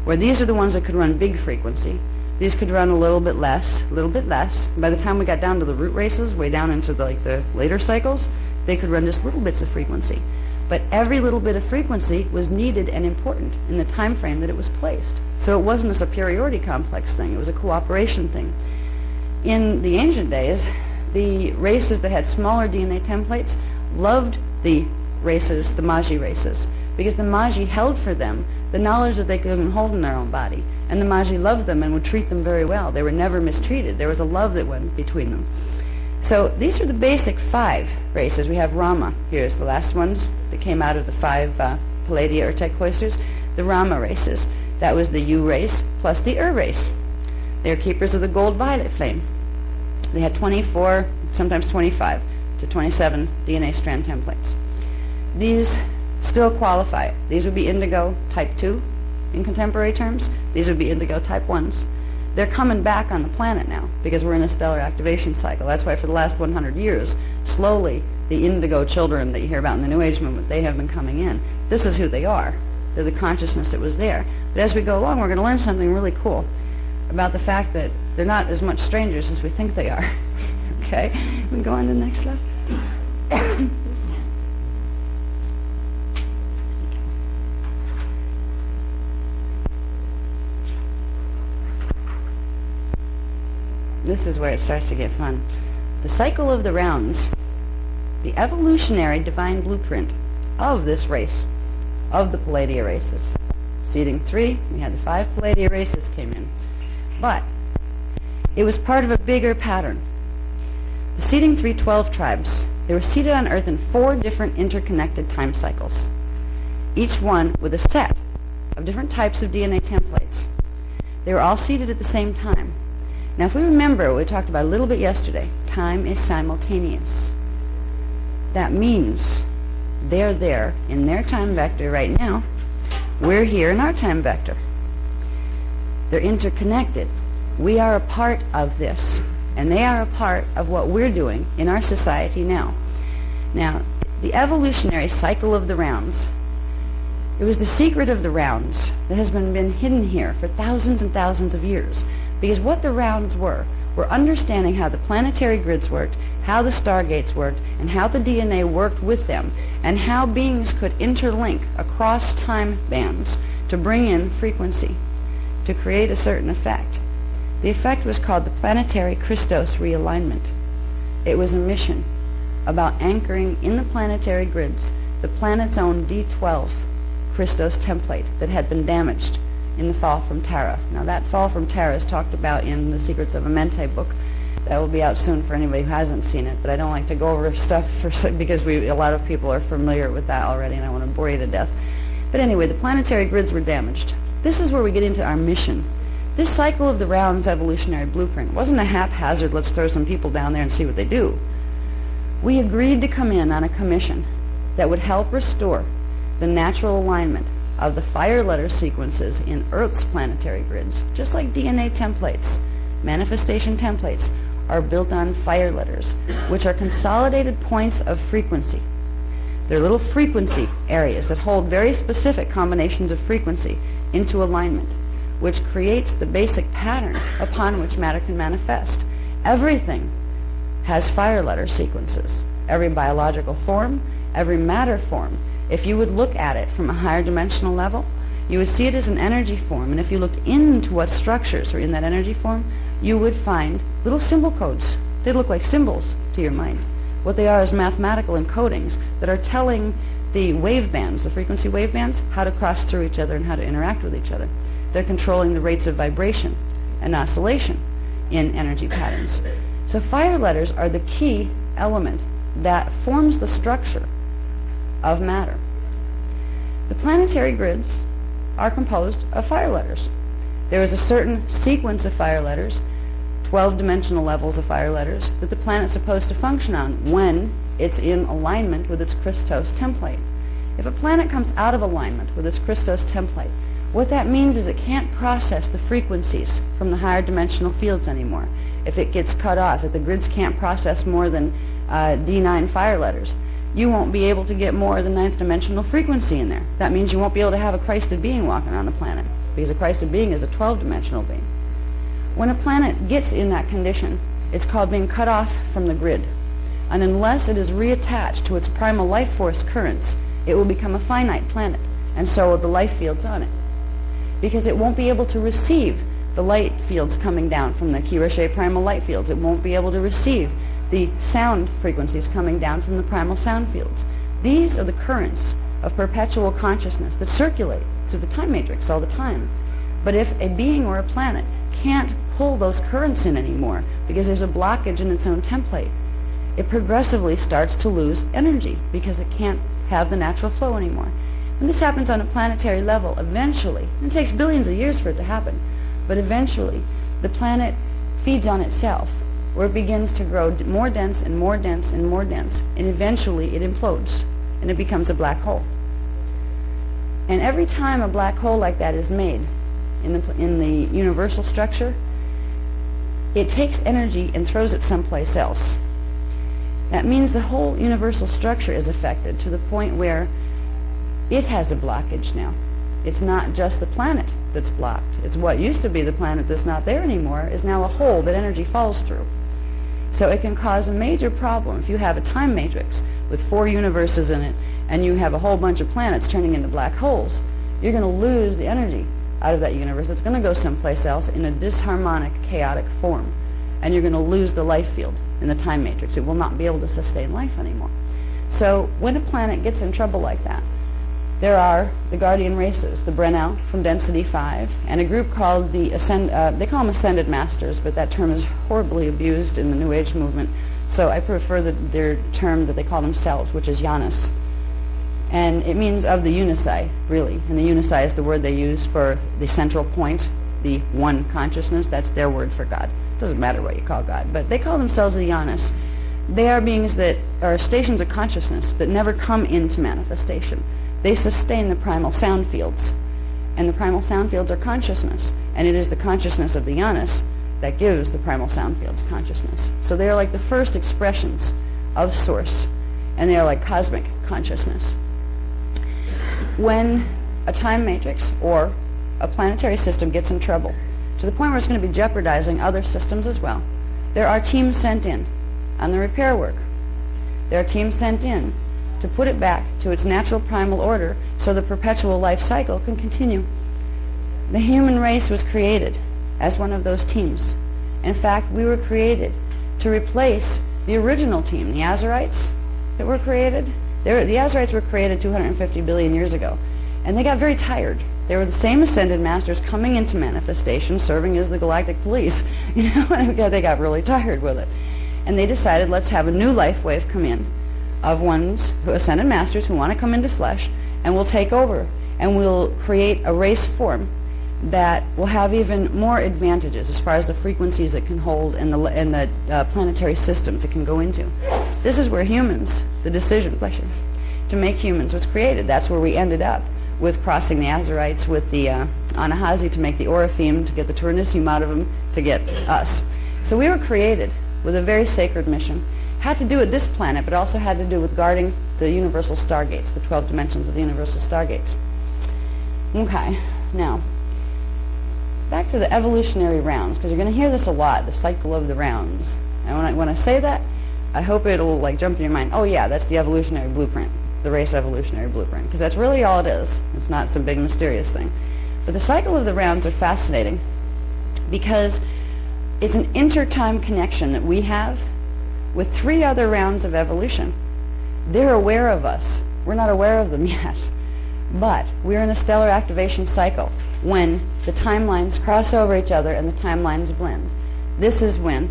Speaker 2: where these are the ones that could run big frequency. These could run a little bit less, a little bit less. And by the time we got down to the root races, way down into the later cycles, they could run just little bits of frequency. But every little bit of frequency was needed and important in the time frame that it was placed. So it wasn't a superiority complex thing. It was a cooperation thing. In the ancient days, the races that had smaller DNA templates loved the races, the Magi races, because the Magi held for them the knowledge that they couldn't hold in their own body. And the Magi loved them and would treat them very well. They were never mistreated. There was a love that went between them. So these are the basic 5 races. We have Rama. Here's the last ones that came out of the 5 Palladia Urtite cloisters. The Rama races. That was the U race plus the race. They're keepers of the gold-violet flame. They had 24, sometimes 25 to 27 DNA strand templates. These still qualify. These would be indigo type 2 in contemporary terms. These would be indigo type 1s. They're coming back on the planet now because we're in a stellar activation cycle. That's why for the last 100 years, slowly, the indigo children that you hear about in the New Age movement, they have been coming in. This is who they are. They're the consciousness that was there. But as we go along, we're going to learn something really cool about the fact that they're not as much strangers as we think they are. Okay? We can go on to the next slide. This is where it starts to get fun. The cycle of the rounds, the evolutionary divine blueprint of this race, of the Palladia races. Seeding 3, we had the 5 Palladia races came in. But it was part of a bigger pattern. The seeding 3 12 tribes, they were seeded on Earth in 4 different interconnected time cycles, each one with a set of different types of DNA templates. They were all seeded at the same time. Now, if we remember what we talked about a little bit yesterday, time is simultaneous. That means they're there in their time vector right now. We're here in our time vector. They're interconnected. We are a part of this, and they are a part of what we're doing in our society now. Now, the evolutionary cycle of the rounds, it was the secret of the rounds that has been hidden here for thousands and thousands of years. Because what the rounds were understanding how the planetary grids worked, how the stargates worked, and how the DNA worked with them, and how beings could interlink across time bands to bring in frequency, to create a certain effect. The effect was called the planetary Christos realignment. It was a mission about anchoring in the planetary grids the planet's own D12 Christos template that had been damaged in the fall from Terra. Now that fall from Terra is talked about in the Secrets of Amente book. That will be out soon for anybody who hasn't seen it, but I don't like to go over stuff because a lot of people are familiar with that already, and I want to bore you to death. But anyway, the planetary grids were damaged. This is where we get into our mission. This cycle of the rounds evolutionary blueprint wasn't a haphazard, let's throw some people down there and see what they do. We agreed to come in on a commission that would help restore the natural alignment of the fire letter sequences in Earth's planetary grids. Just like DNA templates, manifestation templates are built on fire letters, which are consolidated points of frequency. They're little frequency areas that hold very specific combinations of frequency into alignment, which creates the basic pattern upon which matter can manifest. Everything has fire letter sequences. Every biological form, every matter form. If you would look at it from a higher dimensional level, you would see it as an energy form. And if you looked into what structures are in that energy form, you would find little symbol codes. They look like symbols to your mind. What they are is mathematical encodings that are telling the wave bands, the frequency wave bands, how to cross through each other and how to interact with each other. They're controlling the rates of vibration and oscillation in energy patterns. So fire letters are the key element that forms the structure of matter. The planetary grids are composed of fire letters. There is a certain sequence of fire letters, 12-dimensional levels of fire letters, that the planet's supposed to function on when it's in alignment with its Christos template. If a planet comes out of alignment with its Christos template, what that means is it can't process the frequencies from the higher dimensional fields anymore. If it gets cut off, if the grids can't process more than D9 fire letters, you won't be able to get more of the 9th dimensional frequency in there. That means you won't be able to have a Christed being walking around the planet, because a Christed being is a 12-dimensional being. When a planet gets in that condition, it's called being cut off from the grid. And unless it is reattached to its primal life force currents, it will become a finite planet, and so will the life fields on it. Because it won't be able to receive the light fields coming down from the Kira primal light fields. It won't be able to receive the sound frequencies coming down from the primal sound fields. These are the currents of perpetual consciousness that circulate through the time matrix all the time. But if a being or a planet can't pull those currents in anymore because there's a blockage in its own template, it progressively starts to lose energy because it can't have the natural flow anymore. When this happens on a planetary level, eventually, and it takes billions of years for it to happen, but eventually the planet feeds on itself, where it begins to grow more dense and more dense and more dense, and eventually it implodes, and it becomes a black hole. And every time a black hole like that is made in the universal structure, it takes energy and throws it someplace else. That means the whole universal structure is affected to the point where it has a blockage now. It's not just the planet that's blocked. It's what used to be the planet that's not there anymore is now a hole that energy falls through. So it can cause a major problem if you have a time matrix with 4 universes in it and you have a whole bunch of planets turning into black holes. You're going to lose the energy out of that universe. It's going to go someplace else in a disharmonic, chaotic form. And you're going to lose the life field in the time matrix. It will not be able to sustain life anymore. So when a planet gets in trouble like that, there are the guardian races, the Brennau from Density 5, and a group called the they call them Ascended Masters, but that term is horribly abused in the New Age movement, so I prefer their term that they call themselves, which is Janus. And it means of the Unici, really, and the Unici is the word they use for the central point, the one consciousness. That's their word for God. It doesn't matter what you call God, but they call themselves the Janus. They are beings that are stations of consciousness that never come into manifestation. They sustain the primal sound fields, and the primal sound fields are consciousness, and it is the consciousness of the Janus that gives the primal sound fields consciousness. So they are like the first expressions of source, and they are like cosmic consciousness. When a time matrix or a planetary system gets in trouble, to the point where it's going to be jeopardizing other systems as well, there are teams sent in on the repair work. There are teams sent in to put it back to its natural primal order so the perpetual life cycle can continue. The human race was created as one of those teams. In fact, we were created to replace the original team, the Azarites that were created. The Azarites were created 250 billion years ago, and they got very tired. They were the same ascended masters coming into manifestation, serving as the galactic police. They got really tired with it. And they decided, let's have a new life wave come in of ones who ascended masters who want to come into flesh, and we'll take over, and we'll create a race form that will have even more advantages as far as the frequencies it can hold and the planetary systems it can go into. This is where humans, the decision to make humans was created. That's where we ended up with crossing the Azarites with the Anahazi to make the Oraphim, to get the Turanissime out of them, to get us. So we were created with a very sacred mission. Had to do with this planet, but also had to do with guarding the universal stargates, the 12 dimensions of the universal stargates. Okay, now, back to the evolutionary rounds, because you're going to hear this a lot, the cycle of the rounds. And when I say that, I hope it'll jump in your mind, oh yeah, that's the evolutionary blueprint, the race evolutionary blueprint, because that's really all it is. It's not some big mysterious thing. But the cycle of the rounds are fascinating because it's an intertime connection that we have with 3 other rounds of evolution. They're aware of us. We're not aware of them yet. But we're in a stellar activation cycle when the timelines cross over each other and the timelines blend. This is when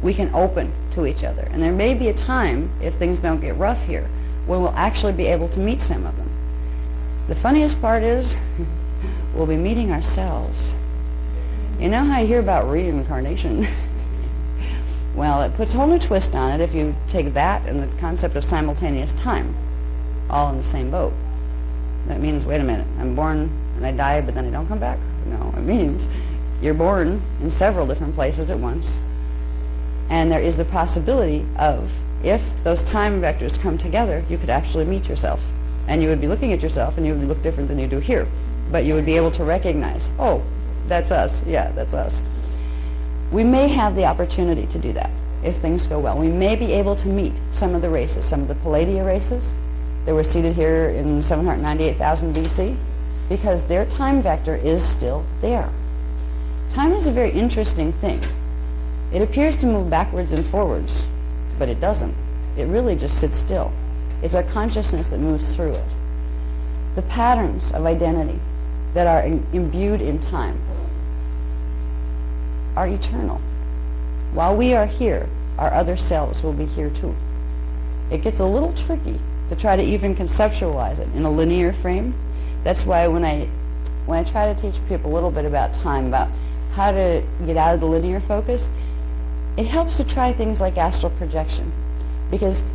Speaker 2: we can open to each other. And there may be a time, if things don't get rough here, when we'll actually be able to meet some of them. The funniest part is we'll be meeting ourselves. You know how you hear about reincarnation? Well, it puts a whole new twist on it if you take that and the concept of simultaneous time all in the same boat. That means, wait a minute, I'm born and I die, but then I don't come back? No, it means you're born in several different places at once. And there is the possibility of, if those time vectors come together, you could actually meet yourself. And you would be looking at yourself and you would look different than you do here. But you would be able to recognize, oh, that's us. Yeah, that's us. We may have the opportunity to do that if things go well. We may be able to meet some of the races, some of the Palladia races that were seated here in 798,000 BC, because their time vector is still there. Time is a very interesting thing. It appears to move backwards and forwards, but it doesn't. It really just sits still. It's our consciousness that moves through it. The patterns of identity that are imbued in time are eternal. While we are here, our other selves will be here too. It gets a little tricky to try to even conceptualize it in a linear frame. That's why when I try to teach people a little bit about time, about how to get out of the linear focus, it helps to try things like astral projection.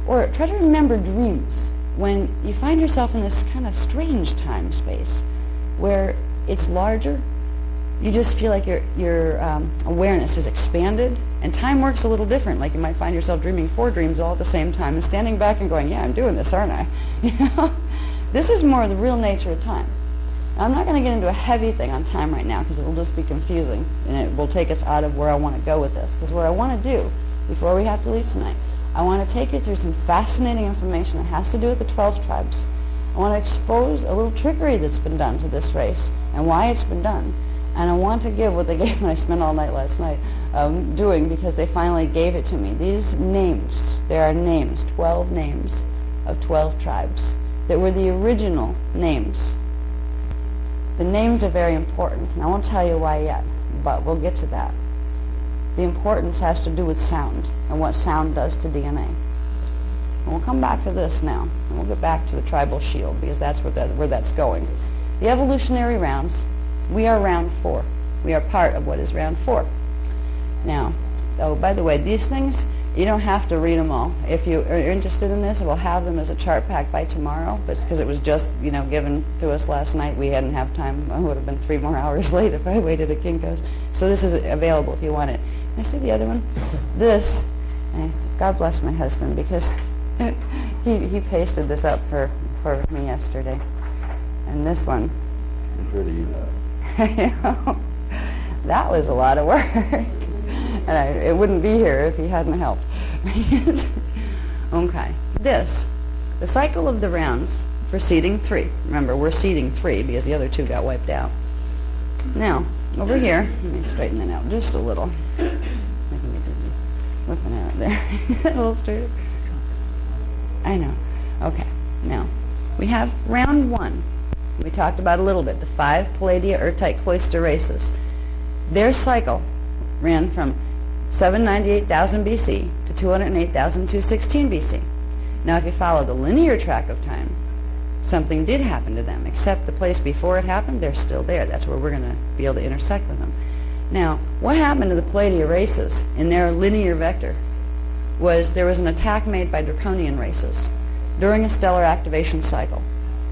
Speaker 2: Or try to remember dreams when you find yourself in this kind of strange time space where it's larger. You just feel like your awareness is expanded, and time works a little different. Like you might find yourself dreaming 4 dreams all at the same time and standing back and going, yeah, I'm doing this, aren't I? This is more the real nature of time. Now, I'm not going to get into a heavy thing on time right now because it will just be confusing, and it will take us out of where I want to go with this. Because what I want to do, before we have to leave tonight, I want to take you through some fascinating information that has to do with the 12 tribes. I want to expose a little trickery that's been done to this race and why it's been done. And I want to give what they gave me. I spent all night last night doing, because they finally gave it to me. These names, there are names, 12 names of 12 tribes that were the original names. The names are very important, and I won't tell you why yet, but we'll get to that. The importance has to do with sound and what sound does to DNA. And we'll come back to this now, and we'll get back to the tribal shield, because that's where that's going. The evolutionary rounds. We are round 4. We are part of what is round 4. Now, oh, by the way, these things, You don't have to read them all. If you are interested in this, we'll have them as a chart pack by tomorrow. But it's because it was just, given to us last night. We hadn't have time. I would have been 3 more hours late if I waited at Kinko's. So this is available if you want it. Can I see the other one? This, God bless my husband, because he pasted this up for me yesterday. And this one.
Speaker 1: I'm sure to use
Speaker 2: that. That was a lot of work. And it wouldn't be here if he hadn't helped. Okay. This, the cycle of the rounds for seeding 3. Remember, we're seeding 3 because the other 2 got wiped out. Now, over here, let me straighten that out just a little. Making me dizzy. Looking at it there. A little straighter. I know. Okay. Now, we have round 1. We talked about a little bit, the 5 Palladia Earth-type cloister races. Their cycle ran from 798,000 BC to 208,216 BC. Now, if you follow the linear track of time, something did happen to them, except the place before it happened, they're still there. That's where we're going to be able to intersect with them. Now, what happened to the Palladia races in their linear vector was there was an attack made by Draconian races during a stellar activation cycle,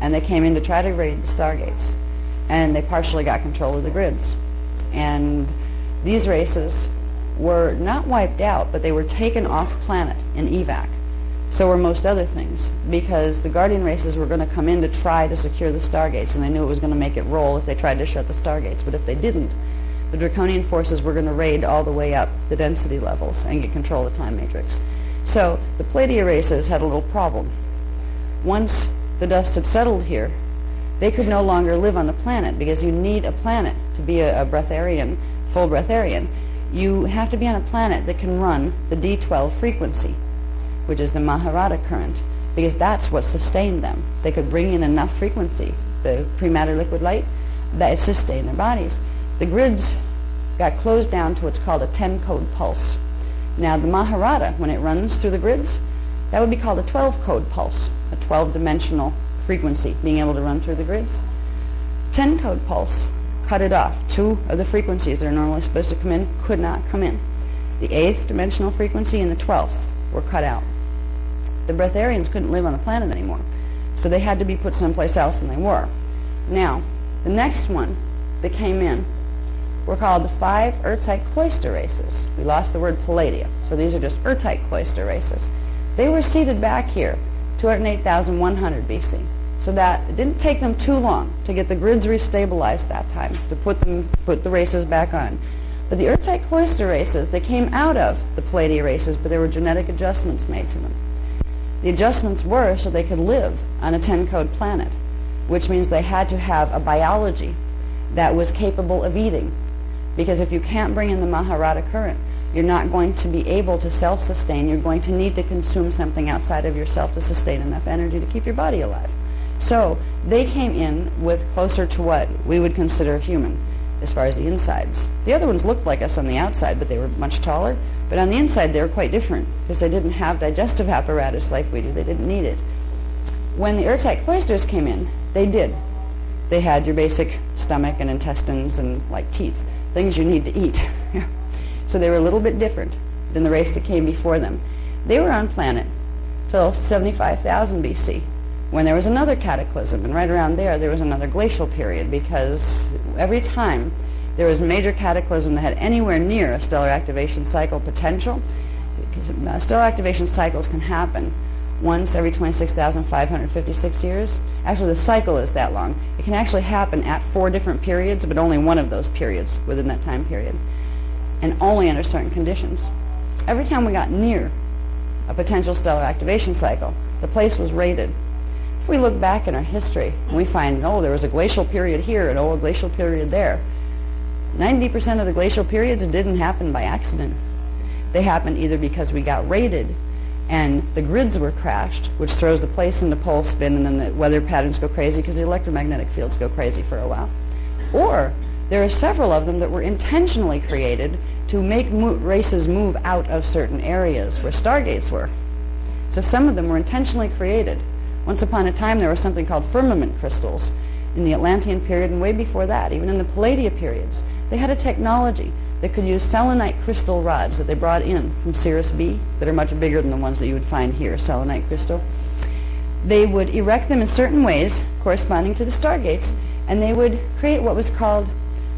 Speaker 2: and they came in to try to raid the stargates, and they partially got control of the grids. And these races were not wiped out, but they were taken off planet in evac. So were most other things, because the Guardian races were going to come in to try to secure the stargates, and they knew it was going to make it roll if they tried to shut the stargates. But if they didn't, the Draconian forces were going to raid all the way up the density levels and get control of the time matrix. So the Palladia races had a little problem. Once the dust had settled here, they could no longer live on the planet, because you need a planet to be a breatharian, full breatharian. You have to be on a planet that can run the D12 frequency, which is the Maharata current, because that's what sustained them. They could bring in enough frequency, the pre-matter liquid light, that it sustained their bodies. The grids got closed down to what's called a 10-code pulse. Now, the Maharata, when it runs through the grids, that would be called a 12-code pulse, a 12-dimensional frequency being able to run through the grids. 10-code pulse cut it off. 2 of the frequencies that are normally supposed to come in could not come in. The 8th dimensional frequency and the 12th were cut out. The breatharians couldn't live on the planet anymore, so they had to be put someplace else than they were. Now, the next one that came in were called the 5 Earth-type cloister races. We lost the word Palladia, so these are just Earth-type cloister races. They were seated back here, 208,100 BC. So that it didn't take them too long to get the grids restabilized that time, to put the races back on. But the Earth-type cloister races, they came out of the Palladia races, but there were genetic adjustments made to them. The adjustments were so they could live on a 10-code planet, which means they had to have a biology that was capable of eating. Because if you can't bring in the Maharata current, you're not going to be able to self-sustain. You're going to need to consume something outside of yourself to sustain enough energy to keep your body alive. So they came in with closer to what we would consider human as far as the insides. The other ones looked like us on the outside, but they were much taller. But on the inside, they were quite different because they didn't have digestive apparatus like we do. They didn't need it. When the Earth-type cloisters came in, they did. They had your basic stomach and intestines and like teeth, things you need to eat. So they were a little bit different than the race that came before them. They were on planet till 75,000 BC. When there was another cataclysm, and right around there was another glacial period, because every time there was a major cataclysm that had anywhere near a stellar activation cycle potential, because stellar activation cycles can happen once every 26,556 years. Actually, the cycle is that long. It can actually happen at 4 different periods, but only one of those periods within that time period, and only under certain conditions. Every time we got near a potential stellar activation cycle, the place was raided. If we look back in our history and we find, oh, there was a glacial period here and oh, a glacial period there, 90% of the glacial periods didn't happen by accident. They happened either because we got raided and the grids were crashed, which throws the place into pole spin, and then the weather patterns go crazy because the electromagnetic fields go crazy for a while. Or there are several of them that were intentionally created to make races move out of certain areas where stargates were. So some of them were intentionally created. Once upon a time, there was something called firmament crystals in the Atlantian period, and way before that, even in the Palladia periods. They had a technology that could use selenite crystal rods that they brought in from Sirius B that are much bigger than the ones that you would find here, selenite crystal. They would erect them in certain ways corresponding to the stargates, and they would create what was called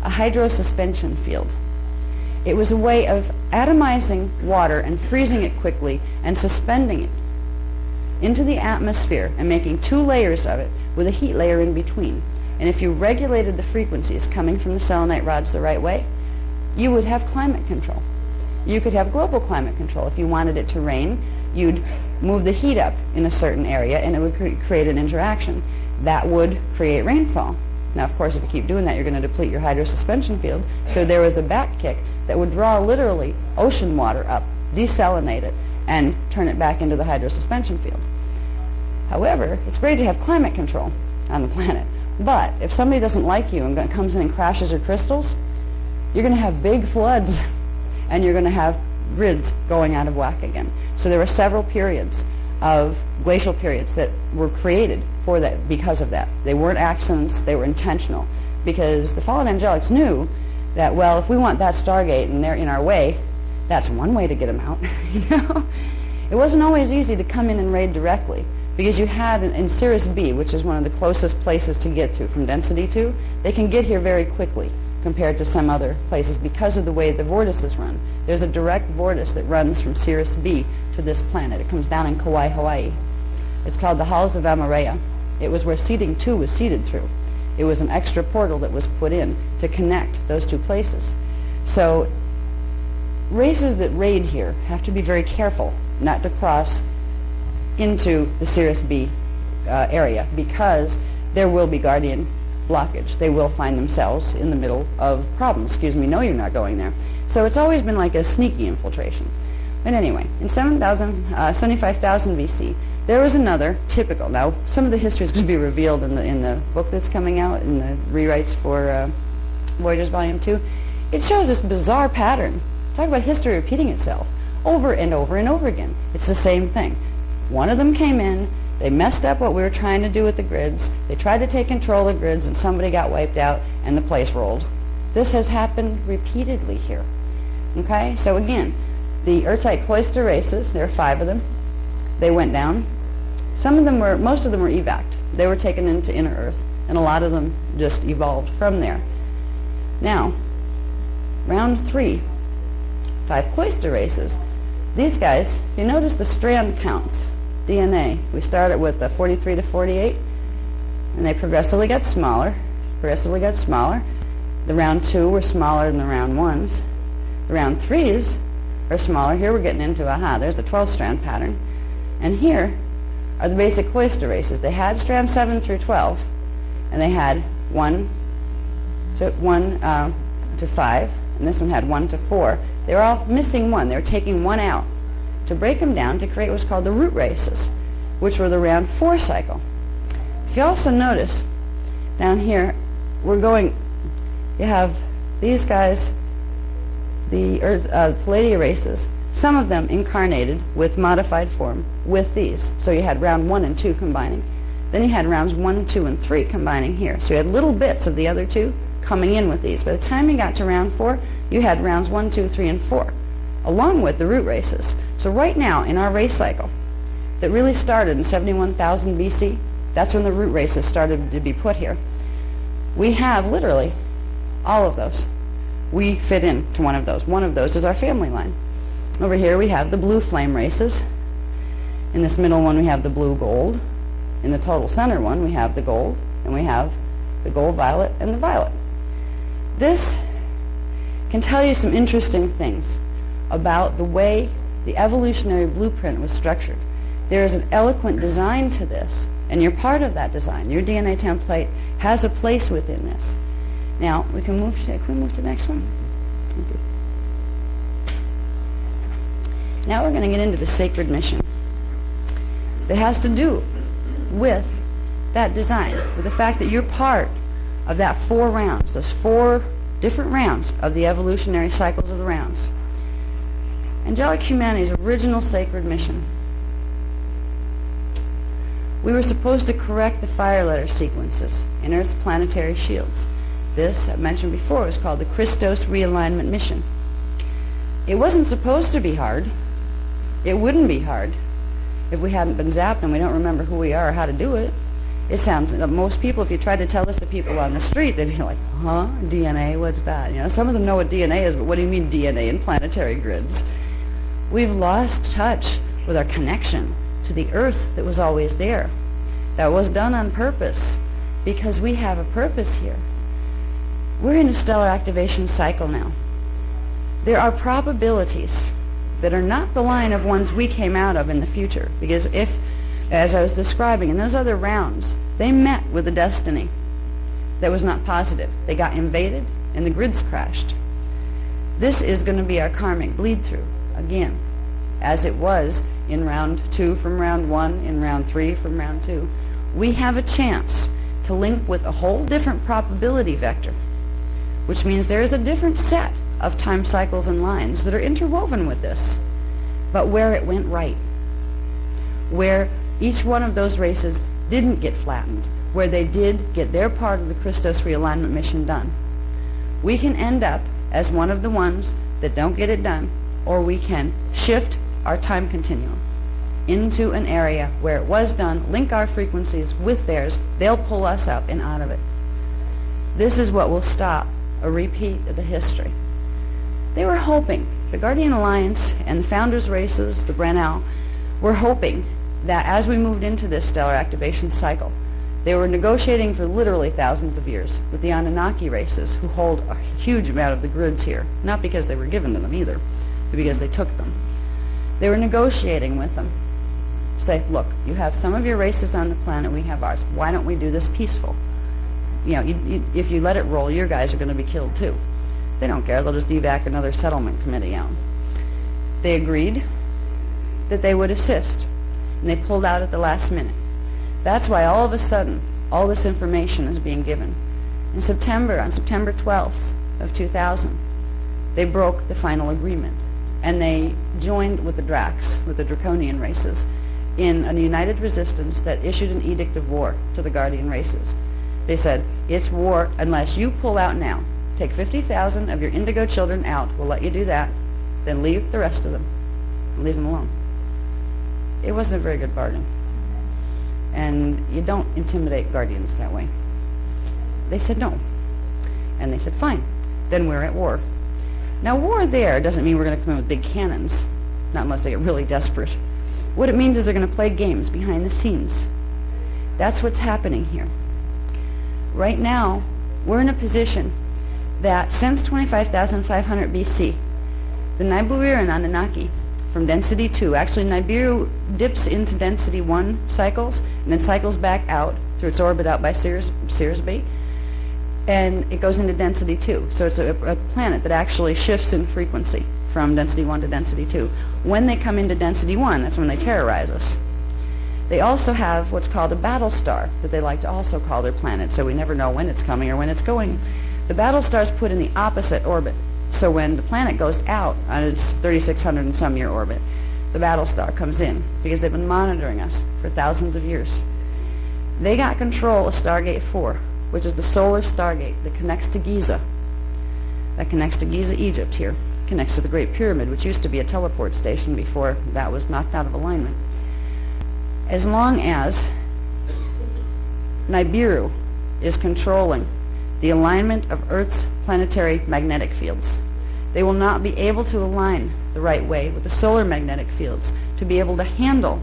Speaker 2: a hydrosuspension field. It was a way of atomizing water and freezing it quickly and suspending it into the atmosphere and making 2 layers of it with a heat layer in between. And if you regulated the frequencies coming from the selenite rods the right way, you would have climate control. You could have global climate control. If you wanted it to rain, you'd move the heat up in a certain area and it would create an interaction. That would create rainfall. Now, of course, if you keep doing that, you're going to deplete your hydrosuspension field. So there was a back kick that would draw literally ocean water up, desalinate it, and turn it back into the hydrosuspension field. However, it's great to have climate control on the planet. But if somebody doesn't like you and comes in and crashes your crystals, you're going to have big floods, and you're going to have grids going out of whack again. So there were several periods of glacial periods that were created for that because of that. They weren't accidents, they were intentional. Because the fallen angelics knew that, well, if we want that Stargate and they're in our way, that's one way to get them out. You know? It wasn't always easy to come in and raid directly, because you had in Sirius B, which is one of the closest places to get to from density 2, they can get here very quickly compared to some other places because of the way the vortices run. There's a direct vortice that runs from Sirius B to this planet. It comes down in Kauai, Hawaii. It's called the Halls of Amareya. It was where seeding 2 was seeded through. It was an extra portal that was put in to connect those 2 places. So races that raid here have to be very careful not to cross into the Sirius B area, because there will be guardian blockage. They will find themselves in the middle of problems. Excuse me, no, you're not going there. So it's always been like a sneaky infiltration. But anyway, in 75,000 BC, there was another typical. Now, some of the history is going to be revealed in the book that's coming out, in the rewrites for Voyagers Volume 2. It shows this bizarre pattern. Talk about history repeating itself over and over and over again. It's the same thing. One of them came in, they messed up what we were trying to do with the grids, they tried to take control of the grids, and somebody got wiped out, and the place rolled. This has happened repeatedly here. Okay? So again, the Urtite cloister races, there are 5 of them. They went down. Most of them were evac. They were taken into inner Earth, and a lot of them just evolved from there. Now, round 3, 5 cloister races. These guys, if you notice the strand counts, DNA, we started with 43 to 48, and they progressively got smaller, The round 2 were smaller than the round 1s. The round 3s are smaller. Here we're getting into, there's the 12-strand pattern. And here are the basic cloister races. They had strand 7 through 12, and they had 1 to 5, and this one had 1 to 4. They were all missing 1. They were taking 1 out to break them down to create what's called the root races, which were the round 4 cycle. If you also notice, down here, you have these guys, the Palladia races, some of them incarnated with modified form with these. So you had round 1 and 2 combining. Then you had rounds 1, 2, and 3 combining here. So you had little bits of the other 2 coming in with these. By the time you got to round 4, you had rounds 1, 2, 3, and 4, along with the root races. So right now, in our race cycle, that really started in 71,000 BC, that's when the root races started to be put here. We have literally all of those. We fit into one of those. One of those is our family line. Over here we have the blue flame races. In this middle one we have the blue gold. In the total center one we have the gold, and we have the gold violet and the violet. This can tell you some interesting things about the way the evolutionary blueprint was structured. There is an eloquent design to this, and you're part of that design. Your DNA template has a place within this. Now, can we move to the next one? Thank you. Now we're going to get into the sacred mission that has to do with that design, with the fact that you're part of that 4 rounds, those 4 different rounds of the evolutionary cycles of the rounds. Angelic humanity's original sacred mission. We were supposed to correct the fire letter sequences in Earth's planetary shields. This, I mentioned before, was called the Christos Realignment Mission. It wasn't supposed to be hard. It wouldn't be hard if we hadn't been zapped and we don't remember who we are or how to do it. It sounds, most people, if you tried to tell this to people on the street, they'd be like, huh? DNA, what's that? You know, some of them know what DNA is, but what do you mean DNA in planetary grids? We've lost touch with our connection to the Earth that was always there. That was done on purpose because we have a purpose here. We're in a stellar activation cycle now. There are probabilities that are not the line of ones we came out of in the future, because if, as I was describing in those other rounds, they met with a destiny that was not positive. They got invaded and the grids crashed. This is going to be our karmic bleed through again, as it was in round 2 from round 1, in round 3 from round 2. We have a chance to link with a whole different probability vector, which means there is a different set of time cycles and lines that are interwoven with this, but where it went right, where each one of those races didn't get flattened, where they did get their part of the Christos Realignment Mission done. We can end up as one of the ones that don't get it done, or we can shift our time continuum into an area where it was done, link our frequencies with theirs, they'll pull us up and out of it. This is what will stop a repeat of the history. They were hoping, the Guardian Alliance and the Founders Races, the Brennau, were hoping that as we moved into this stellar activation cycle, they were negotiating for literally thousands of years with the Anunnaki races, who hold a huge amount of the grids here, not because they were given to them either, but because they took them. They were negotiating with them. Say, look, you have some of your races on the planet, we have ours. Why don't we do this peaceful? You know, if you let it roll, your guys are going to be killed too. They don't care. They'll just evac another settlement committee out. They agreed that they would assist, and they pulled out at the last minute. That's why all of a sudden, all this information is being given. In September, on September 12th of 2000, they broke the final agreement, and they joined with the Dracs, with the Draconian races, in a united resistance that issued an edict of war to the Guardian races. They said, it's war unless you pull out now. Take 50,000 of your indigo children out. We'll let you do that. Then leave the rest of them. Leave them alone. It wasn't a very good bargain. And you don't intimidate Guardians that way. They said no. And they said, fine. Then we're at war. Now, war there doesn't mean we're going to come in with big cannons. Not unless they get really desperate. What it means is they're going to play games behind the scenes. That's what's happening here. Right now, we're in a position that since 25,500 BC, the Nibiru and Anunnaki from density 2, actually Nibiru dips into density 1 cycles and then cycles back out through its orbit out by Searsby, and it goes into density 2. So it's a planet that actually shifts in frequency from density 1 to density 2. When they come into density 1, that's when they terrorize us. They also have what's called a battle star that they like to also call their planet, so we never know when it's coming or when it's going. The battle star is put in the opposite orbit. So when the planet goes out on its 3,600 and some year orbit, the battle star comes in because they've been monitoring us for thousands of years. They got control of Stargate 4, which is the solar Stargate that connects to Giza. That connects to Giza, Egypt here. Connects to the Great Pyramid, which used to be a teleport station before that was knocked out of alignment. As long as Nibiru is controlling the alignment of Earth's planetary magnetic fields, they will not be able to align the right way with the solar magnetic fields to be able to handle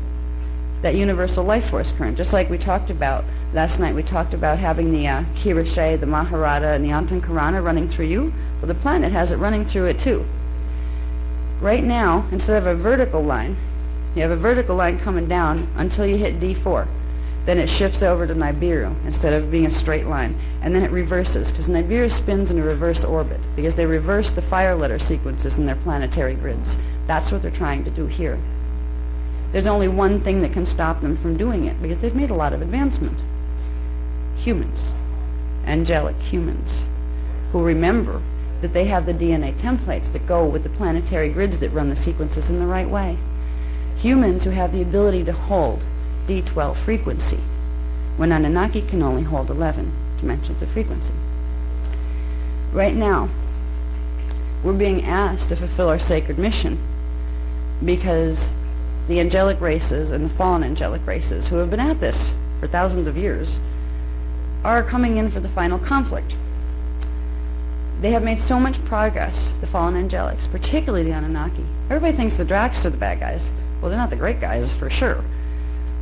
Speaker 2: that universal life force current. Just like we talked about last night, we talked about having the Kirishe, the Maharata, and the Antankarana running through you. Well, the planet has it running through it too. Right now, instead of a vertical line, you have a vertical line coming down until you hit D4. Then it shifts over to Nibiru instead of being a straight line. And then it reverses, because Nibiru spins in a reverse orbit, because they reverse the fire letter sequences in their planetary grids. That's what they're trying to do here. There's only one thing that can stop them from doing it, because they've made a lot of advancement. Humans. Angelic humans. Who remember that they have the DNA templates that go with the planetary grids that run the sequences in the right way. Humans who have the ability to hold D12 frequency, when Anunnaki can only hold 11 dimensions of frequency. Right now, we're being asked to fulfill our sacred mission because the angelic races and the fallen angelic races who have been at this for thousands of years are coming in for the final conflict. They have made so much progress, the fallen angelics, particularly the Anunnaki. Everybody thinks the Dracs are the bad guys. Well, they're not the great guys, for sure.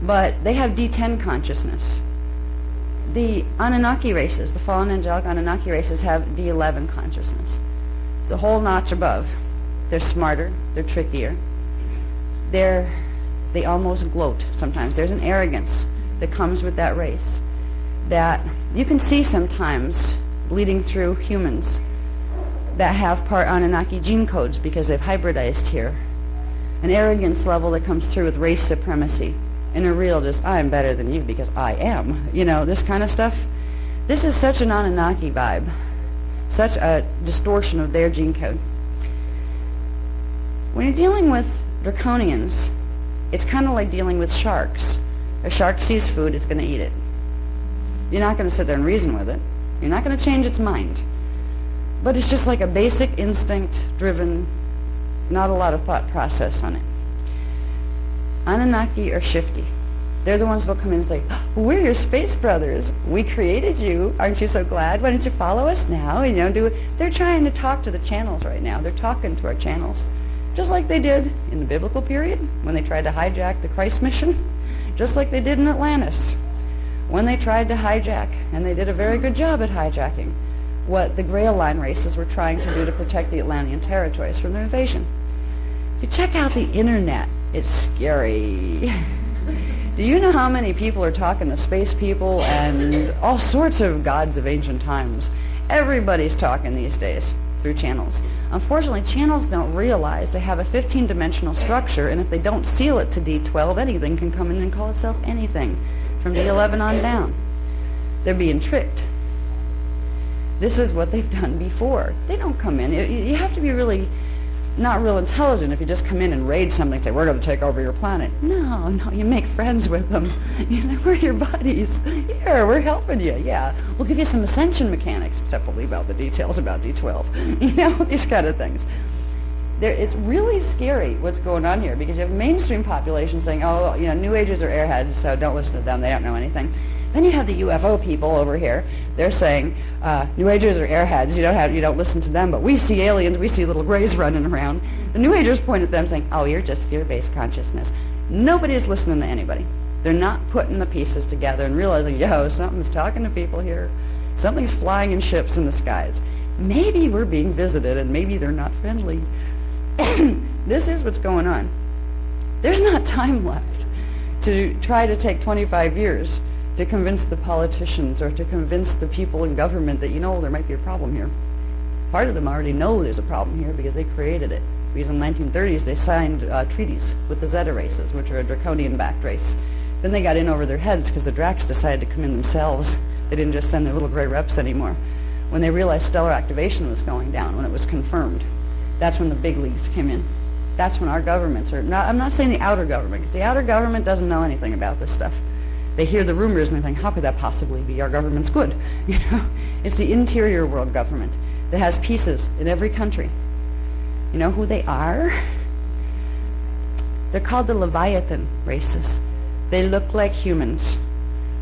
Speaker 2: But they have D10 consciousness. The Anunnaki races, the fallen angelic Anunnaki races, have D11 consciousness. It's a whole notch above. They're smarter, they're trickier. They almost gloat sometimes. There's an arrogance that comes with that race that you can see sometimes bleeding through humans that have part Anunnaki gene codes because they've hybridized here. An arrogance level that comes through with race supremacy. And a real just, I'm better than you because I am. You know, this kind of stuff. This is such an Anunnaki vibe. Such a distortion of their gene code. When you're dealing with draconians, it's kind of like dealing with sharks. A shark sees food, it's going to eat it. You're not going to sit there and reason with it. You're not going to change its mind. But it's just like a basic instinct-driven, not a lot of thought process on it. Anunnaki are shifty. They're the ones that'll come in and say, we're your space brothers. We created you. Aren't you so glad? Why don't you follow us now? And, do it. They're trying to talk to the channels right now. They're talking to our channels. Just like they did in the biblical period when they tried to hijack the Christ mission. Just like they did in Atlantis when they tried to hijack, and they did a very good job at hijacking, what the Grail Line races were trying to do to protect the Atlantean territories from their invasion. If you check out the internet, it's scary. Do you know how many people are talking to space people and all sorts of gods of ancient times? Everybody's talking these days through channels. Unfortunately, channels don't realize they have a 15-dimensional structure, and if they don't seal it to D12, anything can come in and call itself anything from D11 on down. They're being tricked. This is what they've done before. They don't come in. You have to be really not real intelligent if you just come in and raid something and say, we're going to take over your planet. No, you make friends with them. We're your buddies. Here, we're helping you. Yeah, we'll give you some ascension mechanics, except we'll leave out the details about D12. These kind of things. It's really scary what's going on here because you have mainstream population saying, New Agers are airheads, so don't listen to them. They don't know anything. Then you have the UFO people over here. They're saying, New Agers are airheads. You don't listen to them, but we see aliens. We see little grays running around. The New Agers point at them saying, you're just fear-based consciousness. Nobody's listening to anybody. They're not putting the pieces together and realizing, something's talking to people here. Something's flying in ships in the skies. Maybe we're being visited, and maybe they're not friendly. This is what's going on. There's not time left to try to take 25 years to convince the politicians or to convince the people in government that, there might be a problem here. Part of them already know there's a problem here because they created it. Because in the 1930s they signed treaties with the Zeta races, which are a draconian-backed race. Then they got in over their heads because the Dracs decided to come in themselves. They didn't just send their little gray reps anymore. When they realized stellar activation was going down, when it was confirmed, that's when the big leagues came in. That's when our governments are not, I'm not saying the outer government, because the outer government doesn't know anything about this stuff. They hear the rumors and they think, how could that possibly be? Our government's good. It's the interior world government that has pieces in every country. You know who they are? They're called the Leviathan races. They look like humans.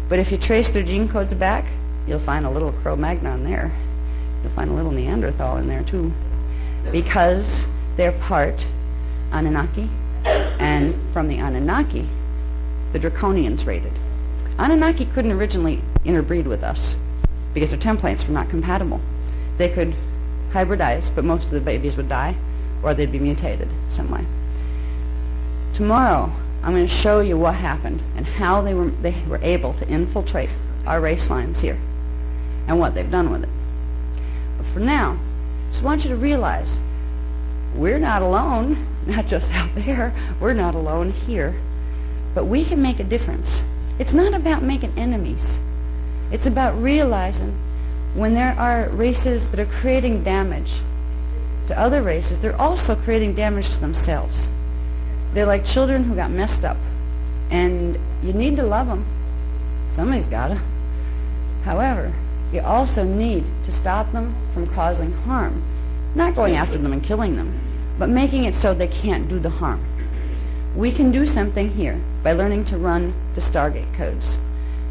Speaker 2: But if you trace their gene codes back, you'll find a little Cro-Magnon there. You'll find a little Neanderthal in there too. Because they're part Anunnaki, and from the Anunnaki, the Draconians raided. Anunnaki couldn't originally interbreed with us because their templates were not compatible. They could hybridize, but most of the babies would die, or they'd be mutated some way. Tomorrow, I'm going to show you what happened and how they were able to infiltrate our race lines here and what they've done with it. But for now, I just want you to realize we're not alone, not just out there. We're not alone here. But we can make a difference. It's not about making enemies. It's about realizing when there are races that are creating damage to other races, they're also creating damage to themselves. They're like children who got messed up. And you need to love them. Somebody's got to. However, You also need to stop them from causing harm. Not going after them and killing them, but making it so they can't do the harm. We can do something here by learning to run the Stargate codes.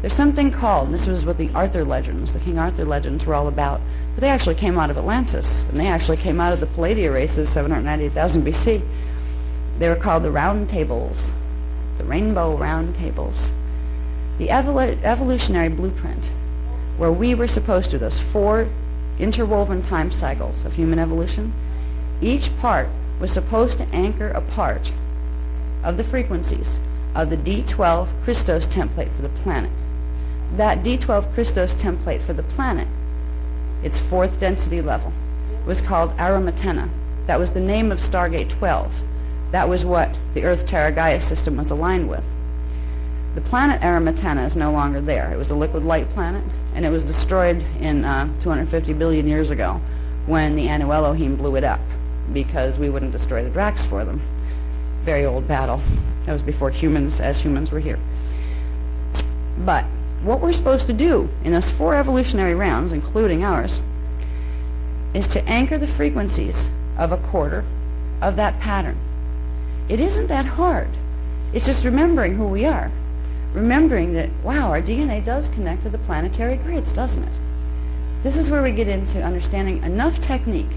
Speaker 2: There's something called, and this was what the Arthur legends, the King Arthur legends were all about, but they actually came out of Atlantis, and they actually came out of the Palladia races, 798,000 BC. They were called the Round Tables, the Rainbow Round Tables. The evolutionary blueprint, where we were supposed to, those 4 interwoven time cycles of human evolution, each part was supposed to anchor a part of the frequencies of the D12 Christos template for the planet. That D12 Christos template for the planet, its 4th density level, was called Aramatena. That was the name of Stargate 12. That was what the Earth-Terra Gaia system was aligned with. The planet Aramatena is no longer there. It was a liquid light planet, and it was destroyed in 250 billion years ago when the Anu Elohim blew it up because we wouldn't destroy the Dracs for them. Very old battle. That was before humans were here. But what we're supposed to do in those 4 evolutionary rounds, including ours, is to anchor the frequencies of a quarter of that pattern. It isn't that hard. It's just remembering who we are. Remembering that, wow, our DNA does connect to the planetary grids, doesn't it? This is where we get into understanding enough technique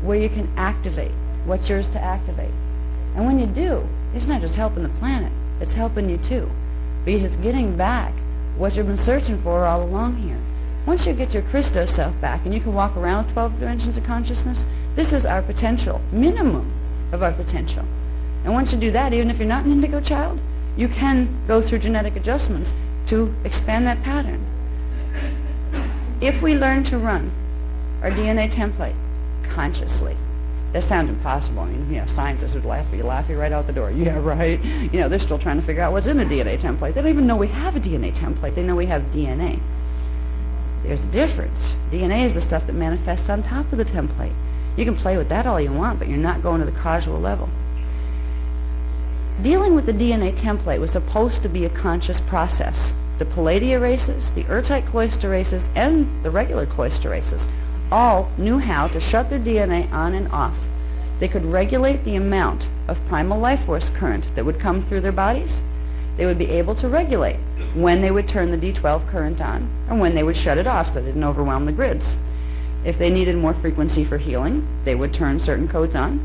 Speaker 2: where you can activate what's yours to activate. And when you do, it's not just helping the planet, it's helping you too. Because it's getting back what you've been searching for all along here. Once you get your Christos self back and you can walk around with 12 dimensions of consciousness, this is our potential, minimum of our potential. And once you do that, even if you're not an indigo child, you can go through genetic adjustments to expand that pattern. If we learn to run our DNA template consciously, that sounds impossible. I mean, scientists would laugh you right out the door. Yeah, right. They're still trying to figure out what's in the DNA template. They don't even know we have a DNA template. They know we have DNA. There's a difference. DNA is the stuff that manifests on top of the template. You can play with that all you want, but you're not going to the causal level. Dealing with the DNA template was supposed to be a conscious process. The Palladia races, the Urtite cloister races, and the regular cloister races all knew how to shut their DNA on and off. They could regulate the amount of primal life force current that would come through their bodies. They would be able to regulate when they would turn the D12 current on and when they would shut it off so it didn't overwhelm the grids. If they needed more frequency for healing, they would turn certain codes on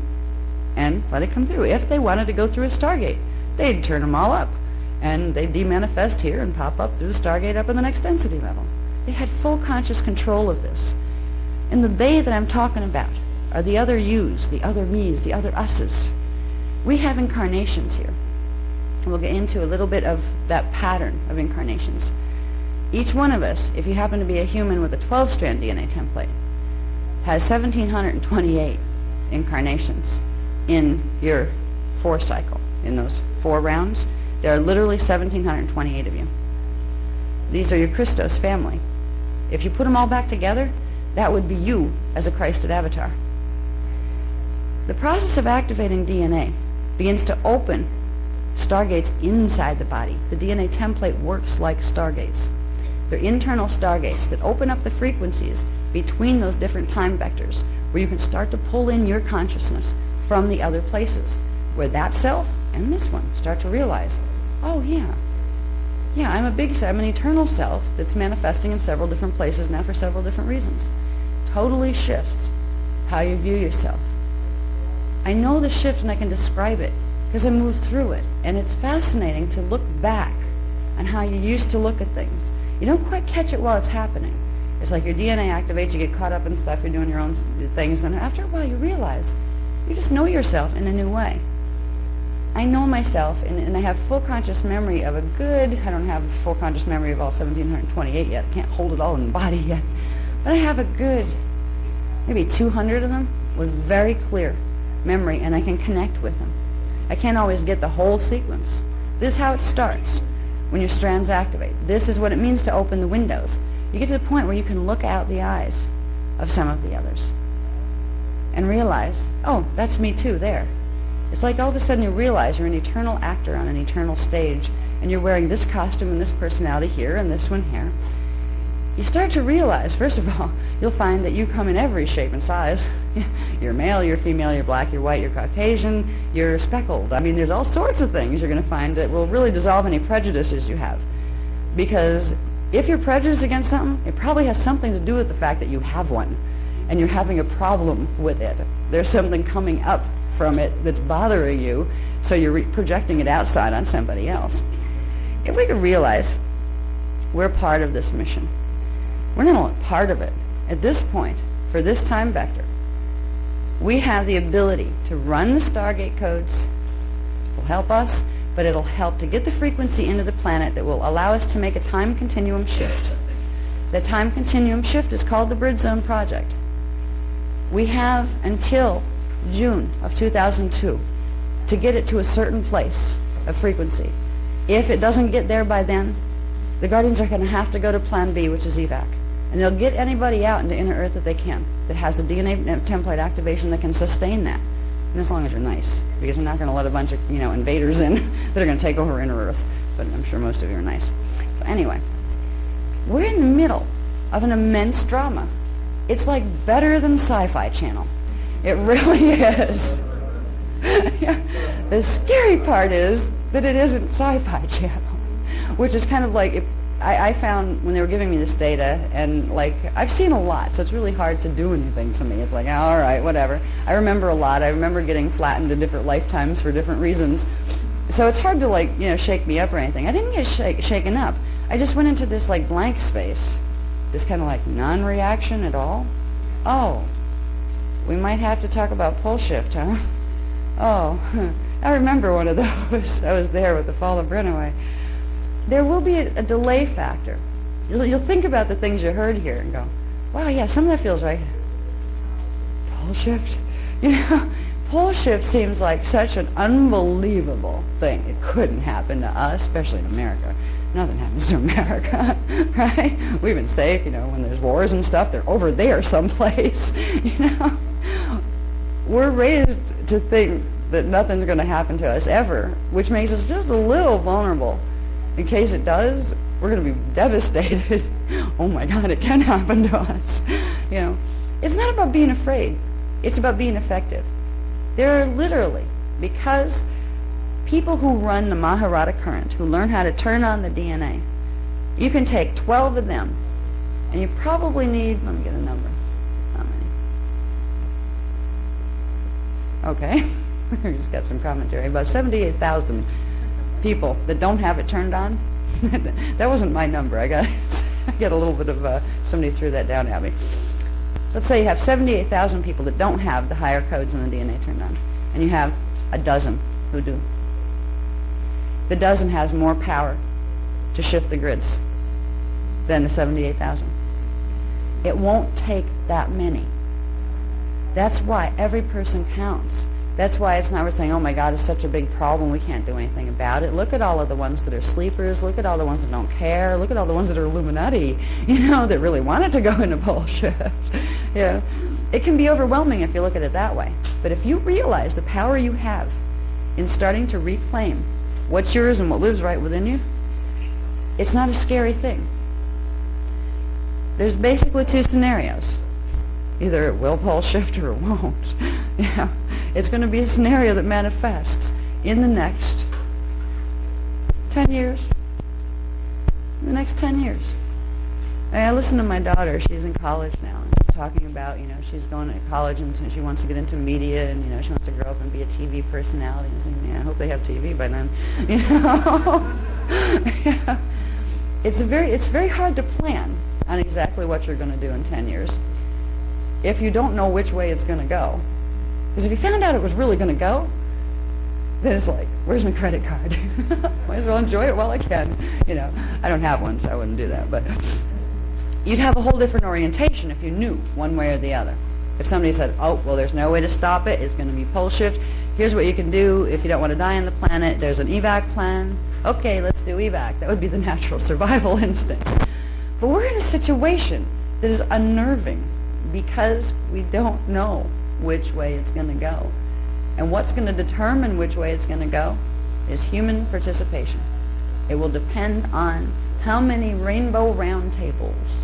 Speaker 2: and let it come through. If they wanted to go through a Stargate, they'd turn them all up and they'd demanifest here and pop up through the Stargate up in the next density level. They had full conscious control of this. And the they that I'm talking about are the other yous, the other me's, the other us's. We have incarnations here. We'll get into a little bit of that pattern of incarnations. Each one of us, if you happen to be a human with a 12-strand DNA template, has 1,728 incarnations in your 4 cycle. In those 4 rounds, there are literally 1,728 of you. These are your Christos family. If you put them all back together, that would be you as a Christed avatar. The process of activating DNA begins to open stargates inside the body. The DNA template works like stargates. They're internal stargates that open up the frequencies between those different time vectors where you can start to pull in your consciousness from the other places, where that self and this one start to realize, oh yeah, I'm an eternal self that's manifesting in several different places now for several different reasons. Totally shifts how you view yourself. I know the shift and I can describe it because I moved through it, and it's fascinating to look back on how you used to look at things. You don't quite catch it while it's happening. It's like your DNA activates, you get caught up in stuff, you're doing your own things, and after a while you realize you just know yourself in a new way. I know myself, and I have full conscious memory of I don't have full conscious memory of all 1,728 yet. I can't hold it all in the body yet. But I have a good, maybe 200 of them with very clear memory, and I can connect with them. I can't always get the whole sequence. This is how it starts when your strands activate. This is what it means to open the windows. You get to the point where you can look out the eyes of some of the others and realize, oh, that's me too there. It's like all of a sudden you realize you're an eternal actor on an eternal stage, and you're wearing this costume and this personality here and this one here. you start to realize, first of all, you'll find that you come in every shape and size. You're male, you're female, you're black, you're white, you're Caucasian, you're speckled. I mean, there's all sorts of things you're going to find that will really dissolve any prejudices you have. Because if you're prejudiced against something, it probably has something to do with the fact that you have one, and you're having a problem with it. There's something coming up from it that's bothering you, so you're projecting it outside on somebody else. If we could realize we're part of this mission, we're not only part of it. At this point, for this time vector, we have the ability to run the Stargate codes. It will help us, but it'll help to get the frequency into the planet that will allow us to make a time continuum shift. That time continuum shift is called the Bridge Zone Project. We have until June of 2002 to get it to a certain place of frequency. If it doesn't get there by then, the Guardians are going to have to go to Plan B, which is evac. And they'll get anybody out into inner Earth that they can, that has the DNA template activation that can sustain that. And as long as you're nice, because we're not going to let a bunch of invaders in that are going to take over inner Earth. But I'm sure most of you are nice. So anyway, we're in the middle of an immense drama. It's like better than Sci-Fi Channel. It really is. Yeah. The scary part is that it isn't Sci-Fi Channel, which is kind of like, I found when they were giving me this data, and like, I've seen a lot, so it's really hard to do anything to me. It's like, all right, whatever. I remember a lot. I remember getting flattened in different lifetimes for different reasons. So it's hard to shake me up or anything. I didn't get shaken up. I just went into this like blank space, this kind of like non-reaction at all. Oh, we might have to talk about pole shift, huh? Oh, I remember one of those. I was there with the fall of Brennaway. There will be a delay factor. You'll think about the things you heard here and go, wow, yeah, some of that feels right. Pole shift? Pole shift seems like such an unbelievable thing. It couldn't happen to us, especially in America. Nothing happens to America, right? We've been safe, when there's wars and stuff, they're over there someplace, We're raised to think that nothing's going to happen to us ever, which makes us just a little vulnerable. In case it does, we're going to be devastated. Oh my God, it can happen to us. It's not about being afraid. It's about being effective. There are literally, because people who run the Mahabharata current, who learn how to turn on the DNA, you can take 12 of them, and you probably need, let me get a number. How many? Okay. We just got some commentary. About 78,000 people that don't have it turned on. That wasn't my number. I got a little bit of somebody threw that down at me. Let's say you have 78,000 people that don't have the higher codes in the DNA turned on, and you have a dozen who do. The dozen has more power to shift the grids than the 78,000. It won't take that many. That's why every person counts. That's why it's not we're saying, oh my God, it's such a big problem, we can't do anything about it. Look at all of the ones that are sleepers. Look at all the ones that don't care. Look at all the ones that are Illuminati, that really wanted to go into pole shift. It can be overwhelming if you look at it that way. But if you realize the power you have in starting to reclaim what's yours and what lives right within you, it's not a scary thing. There's basically two scenarios. Either it will pole shift or it won't. It's going to be a scenario that manifests in the next 10 years. The next 10 years. I listen to my daughter. She's in college now. And she's talking about, she's going to college and she wants to get into media and, she wants to grow up and be a TV personality. And saying, I hope they have TV by then. It's very hard to plan on exactly what you're going to do in 10 years if you don't know which way it's going to go. Because if you found out it was really going to go, then it's like, where's my credit card? Might as well enjoy it while I can. I don't have one, so I wouldn't do that. But you'd have a whole different orientation if you knew one way or the other. If somebody said, oh, well, there's no way to stop it. It's going to be pole shift. Here's what you can do if you don't want to die on the planet. There's an evac plan. Okay, let's do evac. That would be the natural survival instinct. But we're in a situation that is unnerving because we don't know which way it's going to go. And what's going to determine which way it's going to go is human participation. It will depend on how many rainbow round tables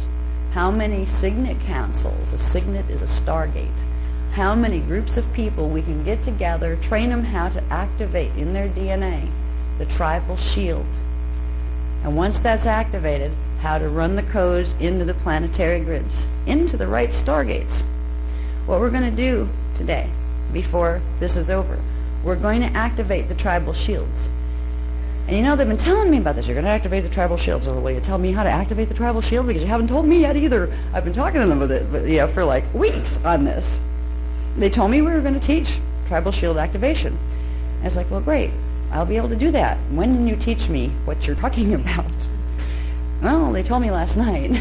Speaker 2: how many signet councils, a signet is a stargate, how many groups of people we can get together, train them how to activate in their DNA the tribal shield. And once that's activated, how to run the codes into the planetary grids, into the right stargates. What we're going to do today, before this is over, we're going to activate the tribal shields. And you know, they've been telling me about this. You're going to activate the tribal shields. Well, will you tell me how to activate the tribal shield? Because you haven't told me yet either. I've been talking to them with it, for like weeks on this. They told me we were going to teach tribal shield activation. I was like, well, great. I'll be able to do that. When you teach me what you're talking about? Well, they told me last night.